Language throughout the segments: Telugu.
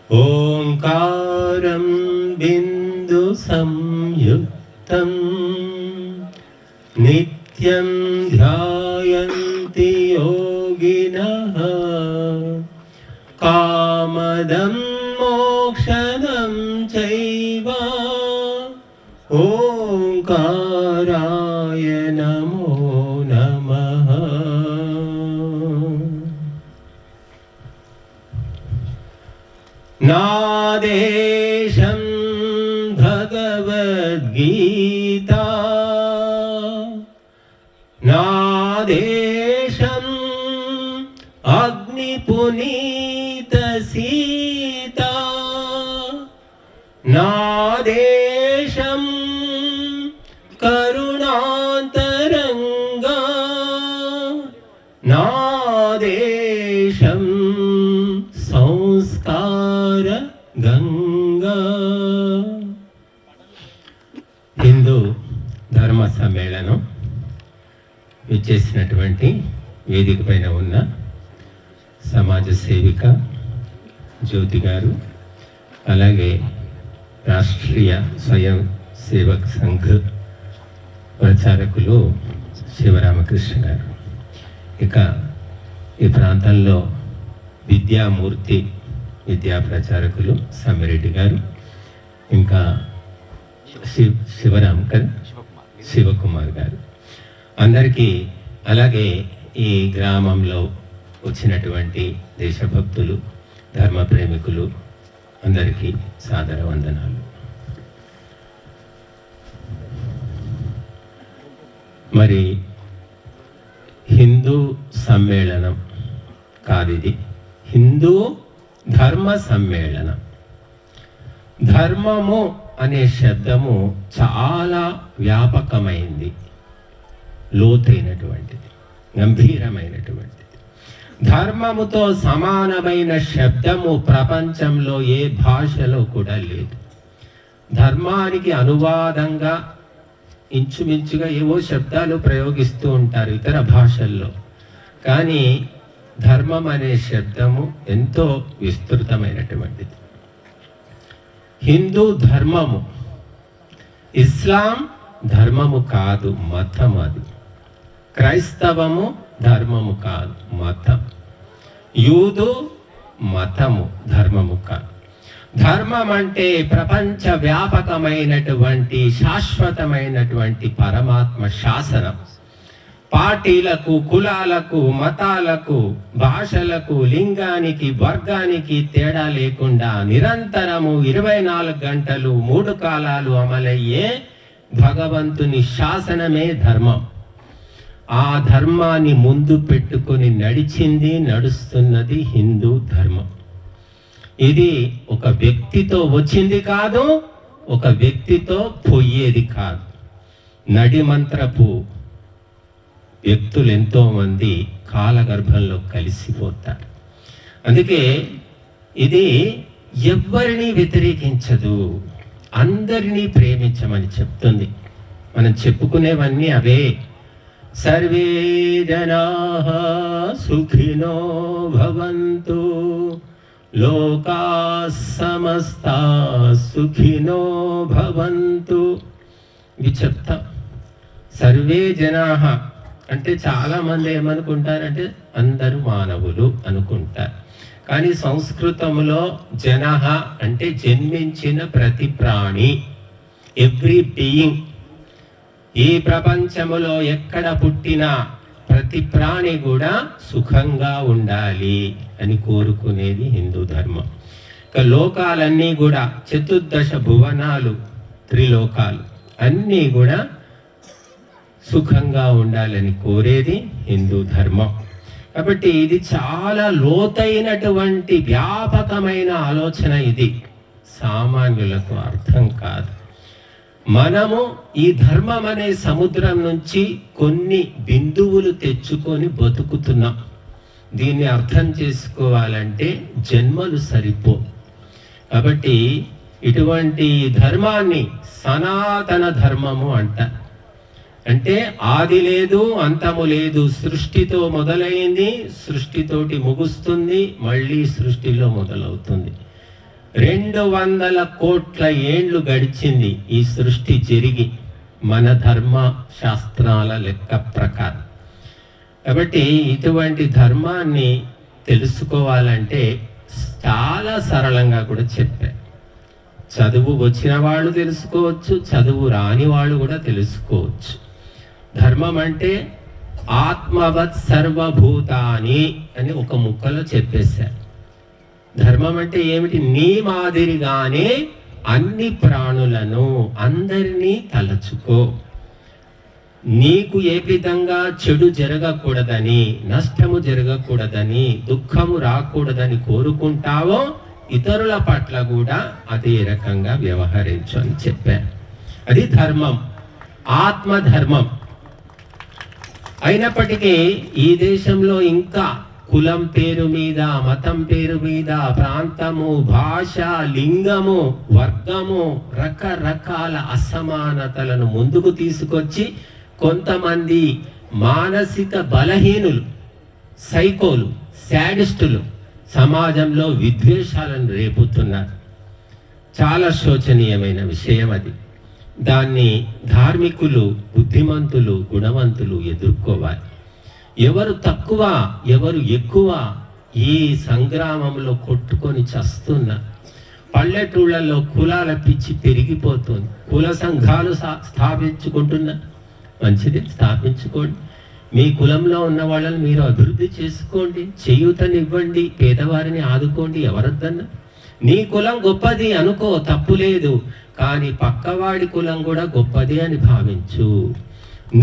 ఓంకారం బిందు సంయుక్తం నిత్యం ధ్యాయంతి యోగినః కామదం మోక్షదం చైవ ఓంకారాయ నమో నమః. నాదేశం భగవద్గీతా నాదేశం అగ్నిపునీత సీతా నాదేశం కరుణాంతరంగా నాదేశం సంస్కార గంగా. హిందూ ధర్మ సమ్మేళనం విచ్చేసినటువంటి వేదిక పైన ఉన్న సమాజ సేవిక జ్యోతి గారు, అలాగే రాష్ట్రీయ స్వయం సేవక్ సంఘ్ ప్రచారకులు శివరామకృష్ణ గారు, ఇక ఈ ప్రాంతంలో విద్యామూర్తి విద్యా ప్రచారకులు సమ్మిరెడ్డి గారు, ఇంకా శివకుమార్ గారు, అందరికీ, అలాగే ఈ గ్రామంలో వచ్చినటువంటి దేశభక్తులు ధర్మ ప్రేమికులు అందరికీ సాదర వందనాలు. మరి హిందూ సమ్మేళనం కాదు, ఇది హిందూ ధర్మ సమ్మేళనం. ధర్మము అనే శబ్దము చాలా వ్యాపకమైంది, లోతైనటువంటిది, గంభీరమైనటువంటిది. ధర్మముతో సమానమైన శబ్దము ప్రపంచంలో ఏ భాషలో కూడా లేదు. ధర్మానికి అనువాదంగా ఇంచుమించుగా ఏవో శబ్దాలు ప్రయోగిస్తూ ఉంటారు ఇతర భాషల్లో, కానీ ధర్మం అనే శబ్దము ఎంతో విస్తృతమైనటువంటిది. హిందూ ధర్మము, ఇస్లాం ధర్మము కాదు, మతం. అది క్రైస్తవము ధర్మము కాదు, మతం. యూదు మతము, ధర్మము కాదు. ధర్మం అంటే ప్రపంచ వ్యాపకమైనటువంటి శాశ్వతమైనటువంటి పరమాత్మ శాసనం. పార్టీలకు, కులాలకు, మతాలకు, భాషలకు, లింగానికి, వర్గానికి తేడా లేకుండా నిరంతరము 24 గంటలు 3 కాలాలు అమలయ్యే భగవంతుని శాసనమే ధర్మం. ఆ ధర్మాన్ని ముందు పెట్టుకొని నడుస్తున్నది హిందూ ధర్మం. ఇది ఒక వ్యక్తితో వచ్చింది కాదు, ఒక వ్యక్తితో పోయేది కాదు. నడిమంత్రపు వ్యక్తులు ఎంతో మంది కాలగర్భంలో కలిసిపోతారు. అందుకే ఇది ఎవ్వరిని వ్యతిరేకించదు, అందరినీ ప్రేమించమని చెప్తుంది. మనం చెప్పుకునేవన్నీ అవే. సర్వే జనాః సుఖినో భవంతు, లోకాః సమస్తాః సుఖినో భవంతు. ఇవి చెప్తా. సర్వే జనాః అంటే చాలా మంది ఏమనుకుంటారంటే అందరూ మానవులు అనుకుంటారు, కానీ సంస్కృతంలో జనః అంటే జన్మించిన ప్రతి ప్రాణి, ఎవ్రీ బీయింగ్. ఈ ప్రపంచములో ఎక్కడ పుట్టినా ప్రతి ప్రాణి కూడా సుఖంగా ఉండాలి అని కోరుకునేది హిందూ ధర్మం. ఇక లోకాలన్నీ కూడా, చతుర్దశ భువనాలు, త్రిలోకాలు అన్నీ కూడా సుఖంగా ఉండాలని కోరేది హిందూ ధర్మం. కాబట్టి ఇది చాలా లోతైనటువంటి వ్యాపకమైన ఆలోచన. ఇది సామాన్యులకు అర్థం కాదు. మనము ఈ ధర్మం అనే సముద్రం నుంచి కొన్ని బిందువులు తెచ్చుకొని బతుకుతున్నాం. దీన్ని అర్థం చేసుకోవాలంటే జన్మలు సరిపో. కాబట్టి ఇటువంటి ధర్మాన్ని సనాతన ధర్మము అంట. అంటే ఆది లేదు, అంతము లేదు. సృష్టితో మొదలైంది, సృష్టితోటి ముగుస్తుంది, మళ్ళీ సృష్టిలో మొదలవుతుంది. 200 కోట్ల ఏండ్లు గడిచింది ఈ సృష్టి జరిగి, మన ధర్మ శాస్త్రాల లెక్క ప్రకారం. కాబట్టి ఇటువంటి ధర్మాన్ని తెలుసుకోవాలంటే చాలా సరళంగా కూడా చెప్పారు. చదువు వచ్చిన వాళ్ళు తెలుసుకోవచ్చు, చదువు రాని వాళ్ళు కూడా తెలుసుకోవచ్చు. ధర్మం అంటే ఆత్మవత్ సర్వభూతాని అని ఒక ముక్కలో చెప్పేశారు. ధర్మం అంటే ఏమిటి? నీ మాదిరిగానే అన్ని ప్రాణులను, అందరినీ తలచుకో. నీకు ఏ విధంగా చెడు జరగకూడదని, నష్టము జరగకూడదని, ధుఃఖము రాకూడదని కోరుకుంటావో ఇతరుల పట్ల కూడా అదే రకంగా వ్యవహరించు అని చెప్పారు. అది ధర్మం, ఆత్మధర్మం. అయినప్పటికీ ఈ దేశంలో ఇంకా కులం పేరు మీద, మతం పేరు మీద, ప్రాంతము, భాష, లింగము, వర్గము, రకరకాల అసమానతలను ముందుకు తీసుకొచ్చి కొంతమంది మానసిక బలహీనులు, సైకోలు, శాడిస్టులు సమాజంలో విద్వేషాలను రేపుతున్నారు. చాలా శోచనీయమైన విషయం అది. దాన్ని ధార్మికులు, బుద్ధిమంతులు, గుణవంతులు ఎదుర్కోవాలి. ఎవరు తక్కువ, ఎవరు ఎక్కువ, ఈ సంగ్రామంలో కొట్టుకొని చస్తున్నారు. పల్లెటూళ్ళల్లో కులాల పిచ్చి పెరిగిపోతుంది. కుల సంఘాలు స్థాపించుకుంటున్నారు. మంచిది, స్థాపించుకోండి. మీ కులంలో ఉన్న వాళ్ళని మీరు అభివృద్ధి చేసుకోండి, చేయూతనివ్వండి, పేదవారిని ఆదుకోండి. ఎవరొద్దన్నా? నీ కులం గొప్పది అనుకో, తప్పు లేదు. కానీ పక్కవాడి కులం కూడా గొప్పది అని భావించు.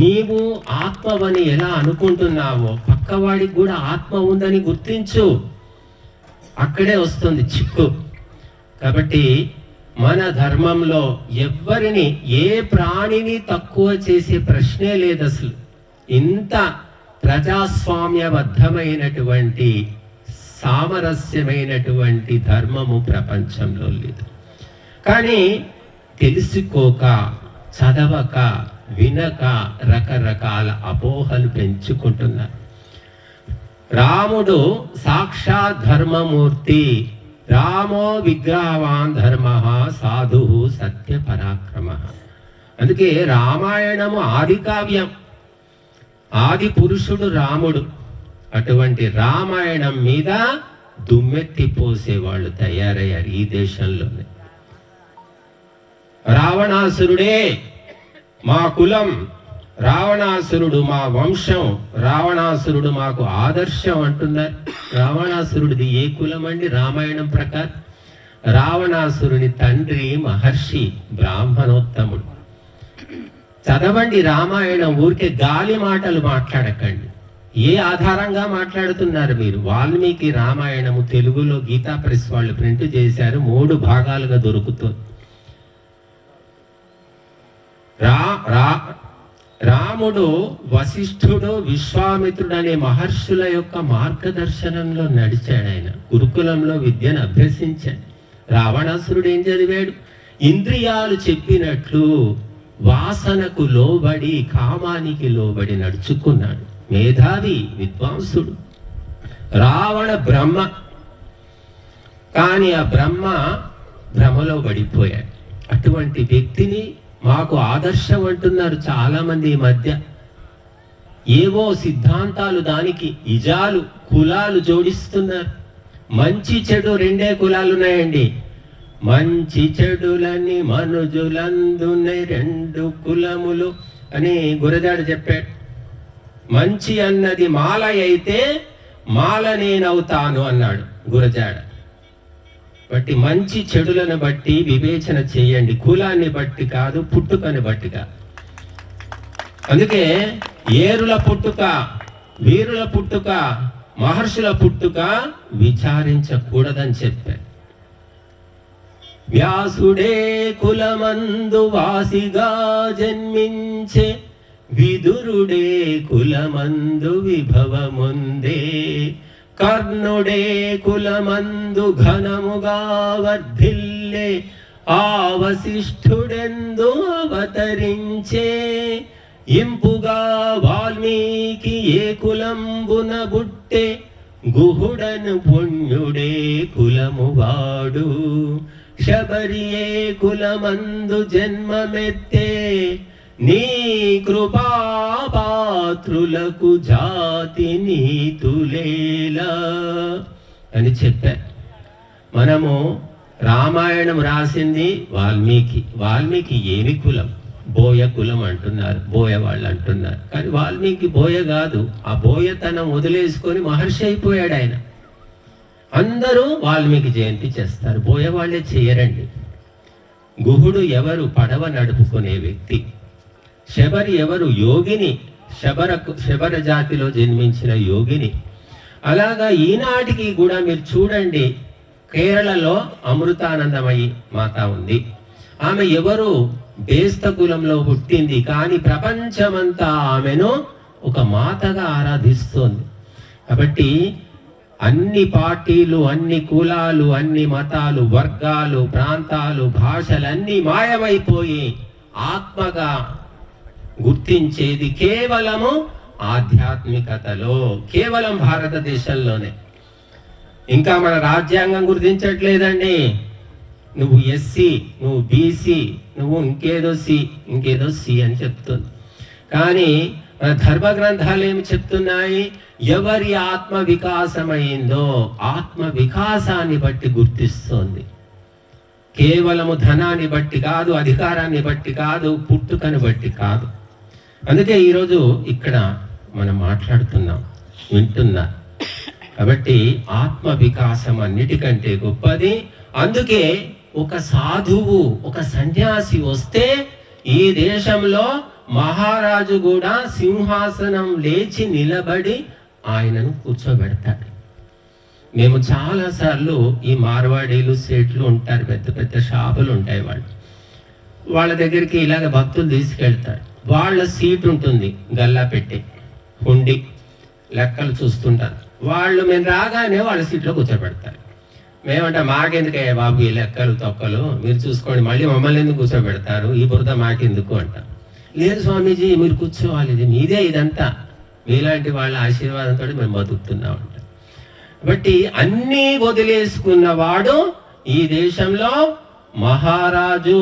నీవు ఆత్మవని ఎలా అనుకుంటున్నావో పక్కవాడికి కూడా ఆత్మ ఉందని గుర్తించు. అక్కడే వస్తుంది చిక్కు. కాబట్టి మన ధర్మంలో ఎవ్వరిని, ఏ ప్రాణిని తక్కువ చేసే ప్రశ్నే లేదు అసలు. ఇంత ప్రజాస్వామ్యబద్ధమైనటువంటి, సామరస్యమైనటువంటి ధర్మము ప్రపంచంలో లేదు. కానీ తెలుసుకోక, చదవక, వినక రకరకాల అపోహలు పెంచుకుంటున్నారు. రాముడు సాక్షాత్ ధర్మమూర్తి. రామో విగ్రహవాన్ ధర్మ సాధు సత్య పరాక్రమ. అందుకే రామాయణము ఆది కావ్యం, ఆది పురుషుడు రాముడు. అటువంటి రామాయణం మీద దుమ్మెత్తి పోసే వాళ్ళు తయారయ్యారు ఈ దేశంలోనే. రావణాసురుడే మా కులం, రావణాసురుడు మా వంశం, రావణాసురుడు మాకు ఆదర్శం అంటున్నారు. రావణాసురుడిది ఏ కులం అండి రామాయణం ప్రకారం? రావణాసురుని తండ్రి మహర్షి, బ్రాహ్మణోత్తముడు. చదవండి రామాయణం, ఊరికే గాలి మాటలు మాట్లాడకండి. ఏ ఆధారంగా మాట్లాడుతున్నారు మీరు? వాల్మీకి రామాయణము తెలుగులో గీతా ప్రెస్ వాళ్ళు ప్రింట్ చేశారు, 3 భాగాలుగా దొరుకుతుంది. రాముడు వశిష్ఠుడు, విశ్వామిత్రుడు అనే మహర్షుల యొక్క మార్గదర్శనంలో నడిచాడు. ఆయన గురుకులంలో విద్యను అభ్యసించాడు. రావణాసురుడు ఏం చదివాడు? ఇంద్రియాలు చెప్పినట్లు వాసనకు లోబడి, కామానికి లోబడి నడుచుకున్నాడు. మేధావి, విద్వాంసుడు. రావణ బ్రహ్మ. కానీ ఆ బ్రహ్మ భ్రమలో పడిపోయాడు. అటువంటి వ్యక్తిని మాకు ఆదర్శం అంటున్నారు చాలా మంది ఈ మధ్య. ఏవో సిద్ధాంతాలు, దానికి ఇజాలు, కులాలు జోడిస్తున్నారు. మంచి చెడు 2 కులాలు ఉన్నాయండి. మంచి చెడులని మనుజులందున్నాయి 2 కులములు అని గురజాడ చెప్పాడు. మంచి అన్నది మాల అయితే మాల నేనవుతాను అన్నాడు గురజాడ. బట్టి మంచి చెడులను బట్టి వివేచన చేయండి, కులాన్ని బట్టి కాదు, పుట్టుకని బట్టి కాదు. అందుకే ఏరుల పుట్టుక, వీరుల పుట్టుక, మహర్షుల పుట్టుక విచారించకూడదని చెప్పారు. వ్యాసుడే కులమందు వాసిగా జన్మించే, విదురుడే కులమందు విభవముందే, కర్ణుడే కులమందు ఘనముగా వర్ధిల్లే, ఆ వశిష్ఠుడెందు అవతరించే, ఇంపుగా వాల్మీకి ఏ కులంబున బుట్టే గుహుడను పుణ్యుడే కులము వాడు శబరియే కులమందు జన్మమెత్తే నీ కృపాపాత్రులకు జాతి నీతులేలా అని చెప్పారు. మనము రామాయణం రాసింది వాల్మీకి ఏమి కులం? బోయ కులం అంటున్నారు, బోయ వాళ్ళు అంటున్నారు. కానీ వాల్మీకి బోయ కాదు. ఆ బోయతనం వదిలేసుకొని మహర్షి అయిపోయాడు ఆయన. అందరూ వాల్మీకి జయంతి చేస్తారు, బోయ వాళ్ళే చేయరండి. గుహుడు ఎవరు? పడవ నడుపుకునే వ్యక్తి. శబరి ఎవరు? యోగిని, శబర జాతిలో జన్మించిన యోగిని. అలాగా ఈనాటికి కూడా మీరు చూడండి, కేరళలో అమృతానందమయి మాత ఉంది. ఆమె ఎవరు? బేస్త కులంలో పుట్టింది, కానీ ప్రపంచమంతా ఆమెను ఒక మాతగా ఆరాధిస్తోంది. కాబట్టి అన్ని పార్టీలు, అన్ని కులాలు, అన్ని మతాలు, వర్గాలు, ప్రాంతాలు, భాషలన్నీ మాయమైపోయి ఆత్మగా గుర్తించేది కేవలము ఆధ్యాత్మికతలో, కేవలం భారతదేశంలోనే. ఇంకా మన రాజ్యాంగం గుర్తించట్లేదండి. నువ్వు ఎస్సీ, నువ్వు బీసీ, నువ్వు ఇంకేదో సి అని చెప్తుంది. కానీ మన ధర్మ గ్రంథాలు ఏమి చెప్తున్నాయి? ఎవరి ఆత్మ వికాసమైందో ఆత్మ వికాసాన్ని బట్టి గుర్తిస్తోంది. కేవలము ధనాన్ని బట్టి కాదు, అధికారాన్ని బట్టి కాదు, పుట్టుకను బట్టి కాదు. అందుకే ఈరోజు ఇక్కడ మనం మాట్లాడుతున్నాం, వింటున్నా. కాబట్టి ఆత్మ వికాసం అన్నిటికంటే గొప్పది. అందుకే ఒక సాధువు, ఒక సన్యాసి వస్తే ఈ దేశంలో మహారాజు కూడా సింహాసనం లేచి నిలబడి ఆయనను కూర్చోబెడతాడు. మేము చాలాసార్లు ఈ మార్వాడీలు, సేట్లు ఉంటారు, పెద్ద పెద్ద షాపులు ఉంటాయి, వాళ్ళ దగ్గరికి ఇలాగ భక్తులు తీసుకెళ్తారు. వాళ్ళ సీట్ ఉంటుంది, గల్లా పెట్టి హుండి లెక్కలు చూస్తుంటారు. వాళ్ళు మేము రాగానే వాళ్ళ సీట్లో కూర్చోబెడతారు. మేమంటే మాకెందుకయ్యా బాబు ఈ లెక్కలు తొక్కలు, మీరు చూసుకోండి, మళ్ళీ మమ్మల్ని ఎందుకు కూర్చోబెడతారు, ఈ బురద మాకెందుకు అంటాం. లేదు స్వామీజీ, మీరు కూర్చోవాలి, ఇది మీదే, ఇదంతా మీలాంటి వాళ్ళ ఆశీర్వాదంతో మేము బతుకుతున్నాం అంట. కాబట్టి అన్నీ వదిలేసుకున్నవాడు ఈ దేశంలో మహారాజు.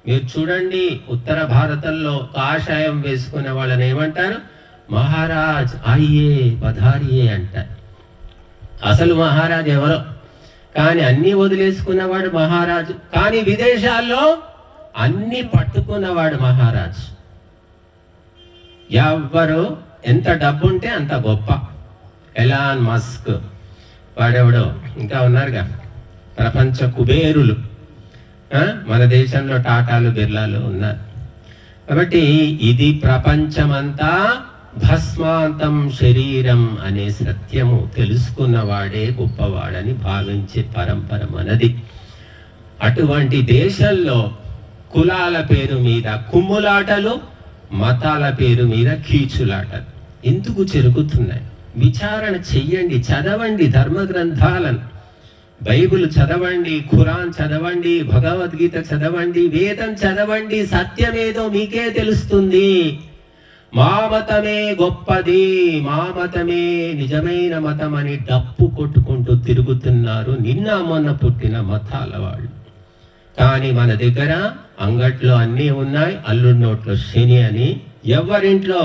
మీరు చూడండి, ఉత్తర భారతంలో కాషాయం వేసుకునే వాళ్ళని ఏమంటారు? మహారాజ్ ఆయ్యే పధారియే అంటారు. అసలు మహారాజు ఎవరో, కానీ అన్ని వదిలేసుకున్నవాడు మహారాజు. కానీ విదేశాల్లో అన్ని పట్టుకున్నవాడు మహారాజు. ఎవ్వరు ఎంత డబ్బుంటే అంత గొప్ప. ఎలాన్ మస్క్ వాడెవడో, ఇంకా ఉన్నారుగా ప్రపంచ కుబేరులు. మన దేశంలో టాటాలు, బిర్లాలు ఉన్నారు. కాబట్టి ఇది ప్రపంచమంతా భస్మాంతం శరీరం అనే సత్యము తెలుసుకున్నవాడే గొప్పవాడని భావించే పరంపర మనది. అటువంటి దేశంలో కులాల పేరు మీద కుమ్ములాటలు, మతాల పేరు మీద కీచులాటలు ఎందుకు జరుగుతున్నాయి? విచారణ చెయ్యండి, చదవండి ధర్మ గ్రంథాలను. బైబిల్ చదవండి, ఖురాన్ చదవండి, భగవద్గీత చదవండి, వేదం చదవండి. సత్యమేదో మీకే తెలుస్తుంది. మా మతమే గొప్పది, మా మతమే నిజమైన మతం అని డప్పు కొట్టుకుంటూ తిరుగుతున్నారు నిన్న మొన్న పుట్టిన మతాల వాళ్ళు. కానీ మన దగ్గర అంగట్లో అన్నీ ఉన్నాయి, అల్లుడి నోట్లో శని అని. ఎవరింట్లో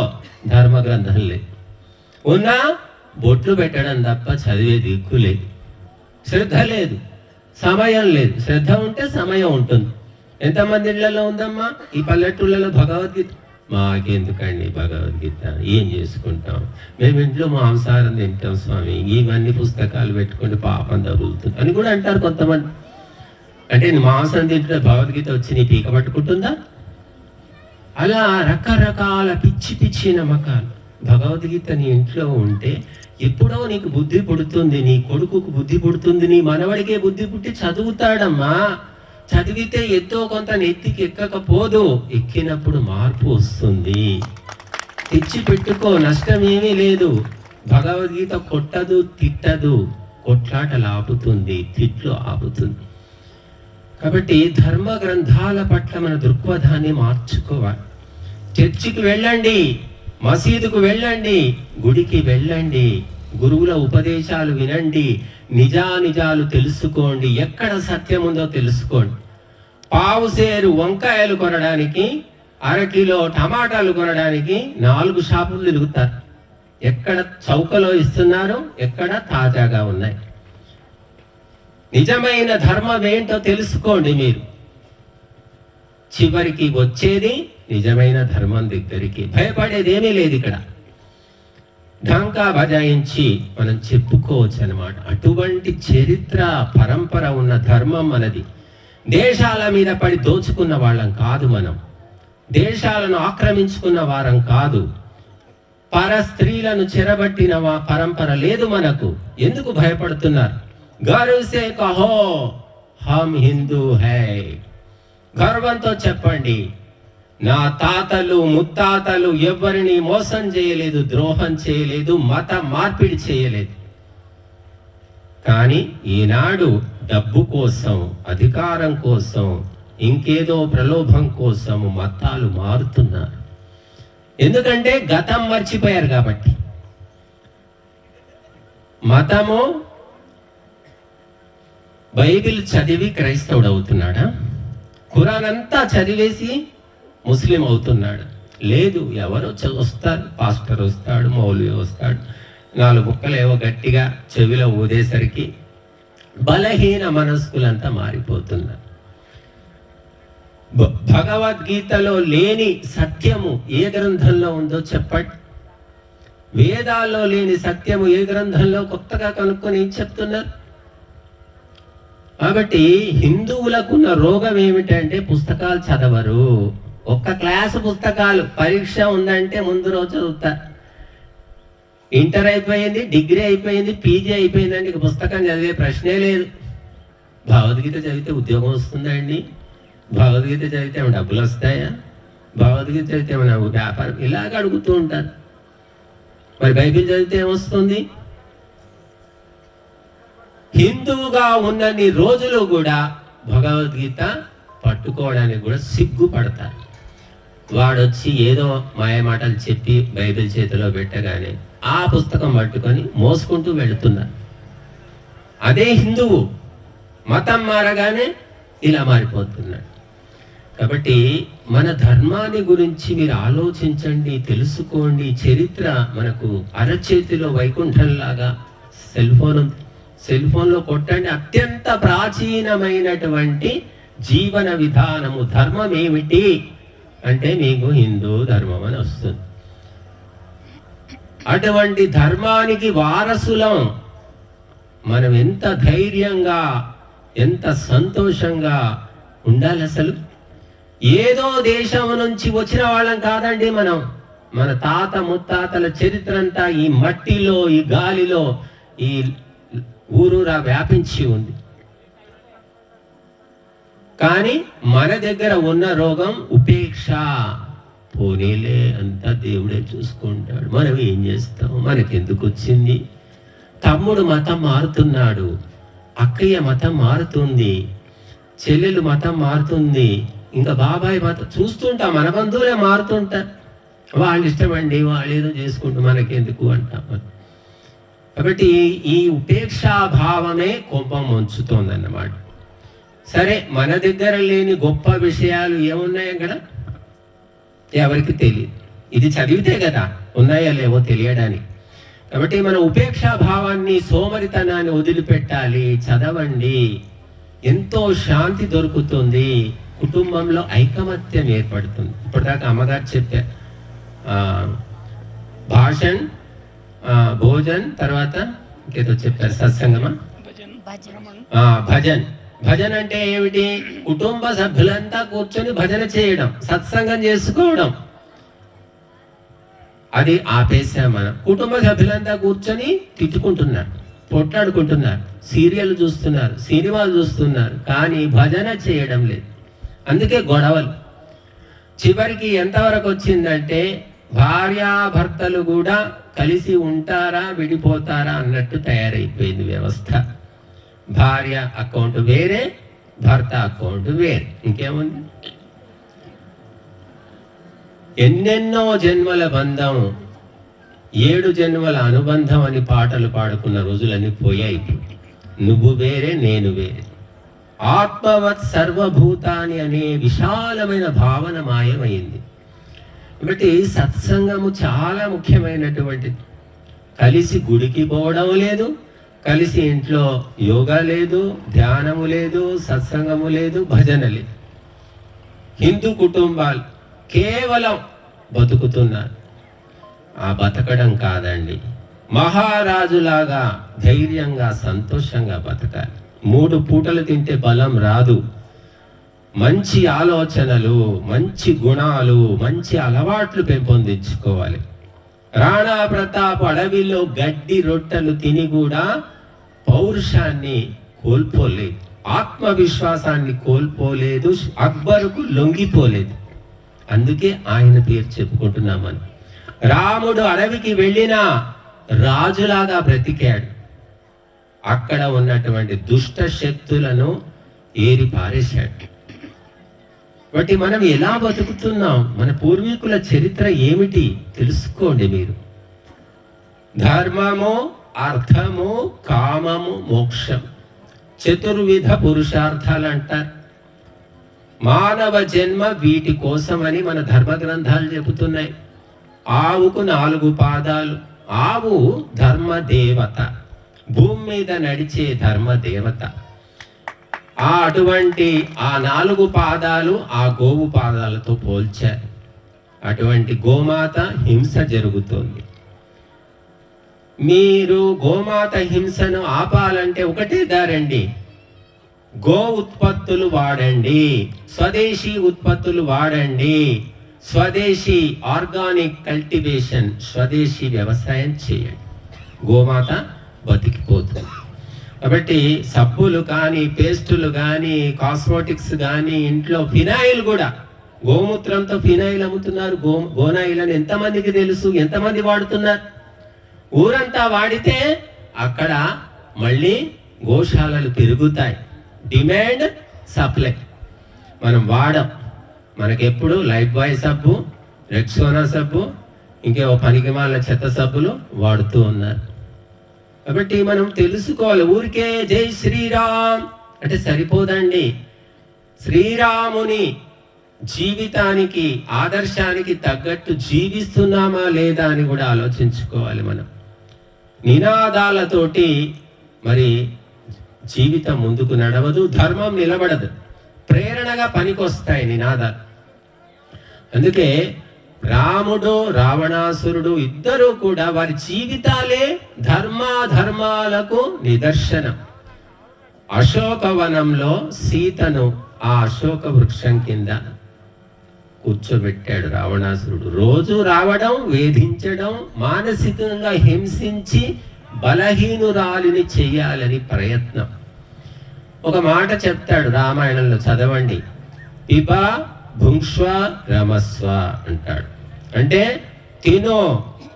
ధర్మ గ్రంథం లేదు. ఉన్నా బొట్లు పెట్టడం తప్ప చదివే దిక్కు లేదు, శ్రద్ధ లేదు, సమయం లేదు. శ్రద్ధ ఉంటే సమయం ఉంటుంది. ఎంతమంది ఇళ్లలో ఉందమ్మా ఈ పల్లెటూళ్ళలో భగవద్గీత? మాకెందుకండి భగవద్గీత, ఏం చేసుకుంటాం, మేము ఇంట్లో మాంసాహారం తింటాం స్వామి, ఇవన్నీ పుస్తకాలు పెట్టుకుంటే పాపం తగులుతుంది అని కూడా అంటారు కొంతమంది. అంటే మాంసం తింటే భగవద్గీత వచ్చి నీ పీక పట్టుకుంటుందా? అలా రకరకాల పిచ్చి పిచ్చి నమ్మకాలు. భగవద్గీత నీ ఇంట్లో ఉంటే ఎప్పుడో నీకు బుద్ధి పుడుతుంది, నీ కొడుకుకు బుద్ధి పుడుతుంది, నీ మనవడికే బుద్ధి పుట్టి చదువుతాడమ్మా. చదివితే ఎంతో కొంత నెత్తికి ఎక్కకపోదు, ఎక్కినప్పుడు మార్పు వస్తుంది. తెచ్చి పెట్టుకో, నష్టం ఏమీ లేదు. భగవద్గీత కొట్టదు, తిట్టదు, కొట్లాటలు ఆపుతుంది, తిట్లు ఆపుతుంది. కాబట్టి ధర్మ గ్రంథాల పట్ల మన దృక్పథాన్ని మార్చుకోవాలి. చర్చికి వెళ్ళండి, మసీదుకు వెళ్ళండి, గుడికి వెళ్ళండి, గురువుల ఉపదేశాలు వినండి, నిజానిజాలు తెలుసుకోండి, ఎక్కడ సత్యం ఉందో తెలుసుకోండి. పావుసేరు వంకాయలు కొనడానికి, అరకిలో టమాటాలు కొనడానికి 4 షాపులు తిరుగుతారు. ఎక్కడ చౌకలో ఇస్తున్నారు, ఎక్కడ తాజాగా ఉన్నాయి. నిజమైన ధర్మం ఏంటో తెలుసుకోండి. మీరు చివరికి వచ్చేది నిజమైన ధర్మం దగ్గరికి. భయపడేదేమీ లేదు. ఇక్కడ ఢంకా బజాయించి మనం చెప్పుకోవచ్చు అన్నమాట. అటువంటి చరిత్ర పరంపర ఉన్న ధర్మం మనది. దేశాల మీద పడి దోచుకున్న వాళ్ళం కాదు మనం. దేశాలను ఆక్రమించుకున్న వారం కాదు. పర స్త్రీలను చెరబట్టిన పరంపర లేదు మనకు. ఎందుకు భయపడుతున్నారు? గర్వ్ సే కహో హమ్ హిందూ హై. గర్వంతో చెప్పండి, నా తాతలు ముత్తాతలు ఎవరిని మోసం చేయలేదు, ద్రోహం చేయలేదు, మత మార్పిడి చేయలేదు. కానీ ఈనాడు డబ్బు కోసం, అధికారం కోసం, ఇంకేదో ప్రలోభం కోసం మతాలు మారుతున్నారు. ఎందుకంటే గతం మర్చిపోయారు కాబట్టి. మతము బైబిల్ చదివి క్రైస్తవుడు అవుతున్నాడా? ఖురాన్ అంతా చదివేసి ముస్లిం అవుతున్నాడు? లేదు. ఎవరో వస్తారు, పాస్టర్ వస్తాడు, మౌల్వి వస్తాడు, 4 ముక్కలు ఏవో గట్టిగా చెవిలో ఊదేసరికి బలహీన మనస్కులంతా మారిపోతున్నారు. భగవద్గీతలో లేని సత్యము ఏ గ్రంథంలో ఉందో చెప్పండి. వేదాల్లో లేని సత్యము ఏ గ్రంథంలో కొత్తగా కనుక్కొని ఏం చెప్తున్నారు? కాబట్టి హిందువులకున్న రోగం ఏమిటంటే పుస్తకాలు చదవరు. ఒక్క క్లాసు పుస్తకాలు, పరీక్ష ఉందంటే ముందు రోజు చదువుతారు. ఇంటర్ అయిపోయింది, డిగ్రీ అయిపోయింది, పీజీ అయిపోయిందండి, ఇక పుస్తకం చదివే ప్రశ్నే లేదు. భగవద్గీత చదివితే ఉద్యోగం వస్తుందా అండి? భగవద్గీత చదివితే ఏమైనా డబ్బులు వస్తాయా? భగవద్గీత చదివితే ఏమైనా వ్యాపారం? ఇలాగ అడుగుతూ ఉంటారు. మరి బైబిల్ చదివితే ఏమొస్తుంది? హిందువుగా ఉన్నన్ని రోజులు కూడా భగవద్గీత పట్టుకోవడానికి కూడా సిగ్గుపడతారు. వాడొచ్చి ఏదో మాయమాటలు చెప్పి బైబిల్ చేతిలో పెట్టగానే ఆ పుస్తకం పట్టుకొని మోసుకుంటూ వెళుతున్నారు. అదే హిందువు. మతం మారగానే ఇలా మారిపోతున్నాడు. కాబట్టి మన ధర్మాన్ని గురించి మీరు ఆలోచించండి, తెలుసుకోండి. చరిత్ర మనకు అరచేతిలో వైకుంఠంలాగా సెల్ ఫోన్లో కొట్టండి. అత్యంత ప్రాచీనమైనటువంటి జీవన విధానము, ధర్మం ఏమిటి అంటే మీకు హిందూ ధర్మం అని వస్తుంది. అటువంటి ధర్మానికి వారసులం మనం ఎంత ధైర్యంగా, ఎంత సంతోషంగా ఉండాలి. అసలు ఏదో దేశం నుంచి వచ్చిన వాళ్ళం కాదండి మనం. మన తాత ముత్తాతల చరిత్ర అంతా ఈ మట్టిలో, ఈ గాలిలో, ఈ ఊరూరా వ్యాపించి ఉంది. కానీ మన దగ్గర ఉన్న రోగం ఉపేక్ష. పోనీలే, అంతా దేవుడే చూసుకుంటాడు, మనం ఏం చేస్తాం, మనకెందుకు వచ్చింది. తమ్ముడు మతం మారుతున్నాడు, అక్కయ్య మతం మారుతుంది, చెల్లెలు మతం మారుతుంది, ఇంకా బాబాయ్ మతం చూస్తుంటా. మన బంధువులే మారుతుంటారు. వాళ్ళు ఇష్టమండి, వాళ్ళు ఏదో చేసుకుంటూ మనకెందుకు అంటాం. కాబట్టి ఈ ఉపేక్షాభావమే కోపం ఉంచుతోందన్నమాట. సరే, మన దగ్గర లేని గొప్ప విషయాలు ఏమున్నాయి అక్కడ? ఎవరికి తెలియదు. ఇది చదివితే కదా ఉన్నాయా లేవో తెలియడానికి. కాబట్టి మన ఉపేక్షాభావాన్ని, సోమరితనాన్ని వదిలిపెట్టాలి. చదవండి, ఎంతో శాంతి దొరుకుతుంది, కుటుంబంలో ఐకమత్యం ఏర్పడుతుంది. ఇప్పటిదాకా అమ్మగారు చెప్పారు, భాషణ్, భోజన్, తర్వాత ఇంకేదో చెప్పారు, సత్సంగమా, భజన్. భజన అంటే ఏమిటి? కుటుంబ సభ్యులంతా కూర్చొని భజన చేయడం, సత్సంగం చేసుకోవడం. అది ఆపేసాం మనం. కుటుంబ సభ్యులంతా కూర్చొని తిట్టుకుంటున్నారు, పొట్లాడుకుంటున్నారు, సీరియల్ చూస్తున్నారు, సినిమాలు చూస్తున్నారు, కానీ భజన చేయడం లేదు. అందుకే గొడవలు. చివరికి ఎంతవరకు వచ్చిందంటే భార్యాభర్తలు కూడా కలిసి ఉంటారా, విడిపోతారా అన్నట్టు తయారైపోయింది వ్యవస్థ. భార్య అకౌంట్ వేరే, భర్త అకౌంట్ వేరే. ఇంకేముంది? ఎన్నెన్నో జన్మల బంధం, 7 జన్మల అనుబంధం అని పాటలు పాడుకున్న రోజులన్నీ పోయాయి. నువ్వు వేరే, నేను వేరే. ఆత్మవత్ సర్వభూతాని అనే విశాలమైన భావన మాయమైంది. కాబట్టి సత్సంగము చాలా ముఖ్యమైనటువంటిది. కలిసి గుడికి పోవడం లేదు, కలిసి ఇంట్లో యోగా లేదు, ధ్యానము లేదు, సత్సంగము లేదు, భజన లేదు. హిందూ కుటుంబాలు కేవలం బతుకుతున్నారు. ఆ బతకడం కాదండి, మహారాజులాగా ధైర్యంగా సంతోషంగా బతకాలి. 3 పూటలు తింటే బలం రాదు. మంచి ఆలోచనలు, మంచి గుణాలు, మంచి అలవాట్లు పెంపొందించుకోవాలి. రాణా ప్రతాప్ అడవిలో గడ్డి రొట్టెలు తిని కూడా పౌరుషాన్ని కోల్పోలేదు, ఆత్మవిశ్వాసాన్ని కోల్పోలేదు, అక్బరుకు లొంగిపోలేదు. అందుకే ఆయన పేరు చెప్పుకుంటున్నామని. రాముడు అడవికి వెళ్ళినా రాజులాగా బ్రతికాడు. అక్కడ ఉన్నటువంటి దుష్ట శక్తులను ఏరి పారేశాడు. కాబట్టి మనం ఎలా బతుకుతున్నాం, మన పూర్వీకుల చరిత్ర ఏమిటి తెలుసుకోండి మీరు. ధర్మము, అర్థము, కామము, మోక్షం, చతుర్విధ పురుషార్థాలు అంటారు. మానవ జన్మ వీటి కోసమని మన ధర్మ గ్రంథాలు చెబుతున్నాయి. ఆవుకు 4 పాదాలు. ఆవు ధర్మదేవత, భూమి మీద నడిచే ధర్మదేవత. అటువంటి 4 పాదాలు ఆ గోవు పాదాలతో పోల్చారు. అటువంటి గోమాత హింస జరుగుతుంది. మీరు గోమాత హింసను ఆపాలంటే ఒకటే దారండి, గో ఉత్పత్తులు వాడండి, స్వదేశీ ఉత్పత్తులు వాడండి, స్వదేశీ ఆర్గానిక్ కల్టివేషన్, స్వదేశీ వ్యవసాయం చేయండి. గోమాత బతికిపోతుంది. కాబట్టి సబ్బులు కానీ, పేస్టులు కానీ, కాస్మోటిక్స్ కానీ, ఇంట్లో ఫినాయిల్ కూడా, గోమూత్రంతో ఫినాయిల్ అమ్ముతున్నారు. గోనాయిల్ అని ఎంతమందికి తెలుసు? ఎంతమంది వాడుతున్నారు? ఊరంతా వాడితే అక్కడ మళ్ళీ గోశాలలు పెరుగుతాయి. Demand, supply. మనం వాడం. మనకెప్పుడు లైఫ్ బాయ్ సబ్బు, రెక్సోనా సబ్బు, ఇంకే పనికిమాల చెత్త సబ్బులు వాడుతూ ఉన్నారు. కాబట్టి మనం తెలుసుకోవాలి. ఊరికే జై శ్రీరామ్ అంటే సరిపోదండి. శ్రీరాముని జీవితానికి, ఆదర్శానికి తగ్గట్టు జీవిస్తున్నామా లేదా అని కూడా ఆలోచించుకోవాలి. మనం నినాదాలతోటి మరి జీవితం ముందుకు నడవదు, ధర్మం నిలబడదు. ప్రేరణగా పనికొస్తాయి నినాదాలు. అందుకే రాముడు, రావణాసురుడు ఇద్దరూ కూడా వారి జీవితాలే ధర్మాధర్మాలకు నిదర్శనం. అశోకవనంలో సీతను ఆ అశోక వృక్షం కింద కూర్చోబెట్టాడు రావణాసురుడు. రోజు రావడం, వేధించడం, మానసికంగా హింసించి బలహీనురాలిని చెయ్యాలని ప్రయత్నం. ఒక మాట చెప్తాడు రామాయణంలో, చదవండి. పిబ భుంక్ష్వ రమస్వ అంటాడు. అంటే తినో,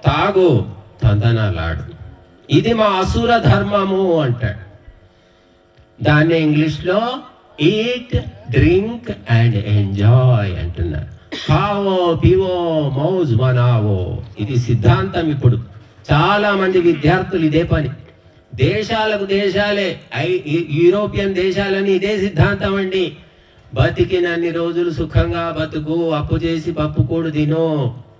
తాగు, తందనలాడు. ఇది మా అసుర ధర్మము అంటాడు. దాన్ని ఇంగ్లీష్లో ఈట్, డ్రింక్ అండ్ ఎంజాయ్ అంటున్నారు. Khao, PO, మౌజ్ మనావో. ఇది సిద్ధాంతం. ఇప్పుడు చాలా మంది విద్యార్థులు ఇదే పని. దేశాలకు దేశాలే, యూరోపియన్ దేశాలని ఇదే సిద్ధాంతం అండి. బతికినన్ని రోజులు సుఖంగా బతుకు, అప్పు చేసి పప్పు కూడు తిను,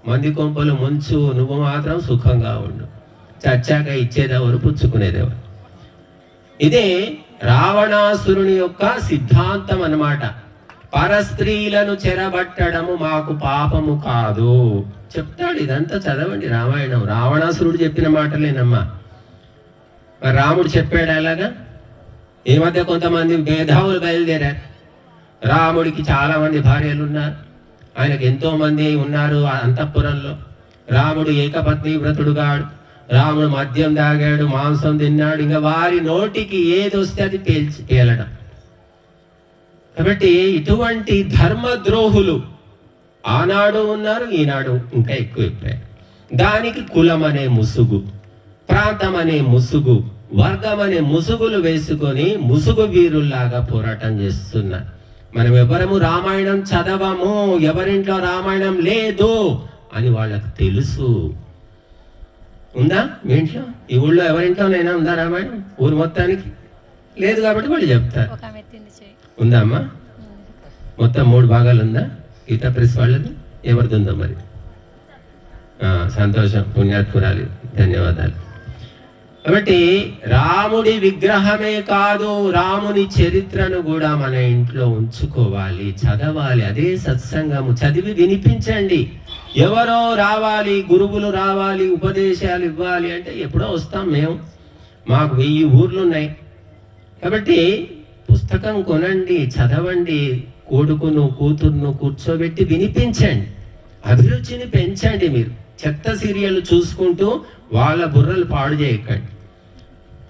మంది కొంపలు ముంచు, నువ్వు మాత్రం సుఖంగా ఉండు, చచ్చాక ఇచ్చేదెవరు, పుచ్చుకునేదెవరు. ఇదే రావణాసురుని యొక్క సిద్ధాంతం అన్నమాట. పరస్త్రీలను చెరబట్టడము మాకు పాపము కాదు చెప్తాడు. ఇదంతా చదవండి రామాయణం. రావణాసురుడు చెప్పిన మాటలేనమ్మా. మరి రాముడు చెప్పాడు అలాగా? ఈ మధ్య కొంతమంది మేధావులు బయలుదేరారు. రాముడికి చాలా మంది భార్యలు ఉన్నారు, ఆయనకు ఎంతో మంది ఉన్నారు అంతఃపురంలో. రాముడు ఏకపత్ని వ్రతుడుగాడు, రాముడు మద్యం తాగాడు, మాంసం తిన్నాడు. ఇంకా వారి నోటికి ఏది వస్తే అది పేలడం. కాబట్టి ఇటువంటి ధర్మద్రోహులు ఆనాడు ఉన్నారు, ఈనాడు ఇంకా ఎక్కువైపోయారు. దానికి కులం అనే ముసుగు, ప్రాంతం అనే ముసుగు, వర్గం అనే ముసుగులు వేసుకొని ముసుగు వీరుల్లాగా పోరాటం చేస్తున్నారు. మనం ఎవరము రామాయణం చదవము, ఎవరింట్లో రామాయణం లేదు అని వాళ్ళకు తెలుసు. ఉందా మీ ఇంట్లో? ఈ ఊళ్ళో ఎవరింట్లోనైనా ఉందా రామాయణం? ఊరు మొత్తానికి లేదు కాబట్టి వాళ్ళు చెప్తారు. ఉందా అమ్మా? మొత్తం 3 భాగాలు ఉందా గీతా ప్రెస్ వాళ్ళది? ఎవరిది ఉందో మరి? సంతోషం, పుణ్యాత్పురాలు, ధన్యవాదాలు. కాబట్టి రాముడి విగ్రహమే కాదు, రాముని చరిత్రను కూడా మన ఇంట్లో ఉంచుకోవాలి, చదవాలి. అదే సత్సంగము. చదివి వినిపించండి. ఎవరో రావాలి, గురువులు రావాలి, ఉపదేశాలు ఇవ్వాలి అంటే ఎప్పుడో వస్తాం మేము. మాకు 1000 ఊర్లు ఉన్నాయి. కాబట్టి పుస్తకం కొనండి, చదవండి, కొడుకును కూతుర్ను కూర్చోబెట్టి వినిపించండి. అభిరుచిని పెంచండి. మీరు చెత్త సీరియల్ చూసుకుంటూ వాళ్ళ బుర్రలు పాడు చేయకండి.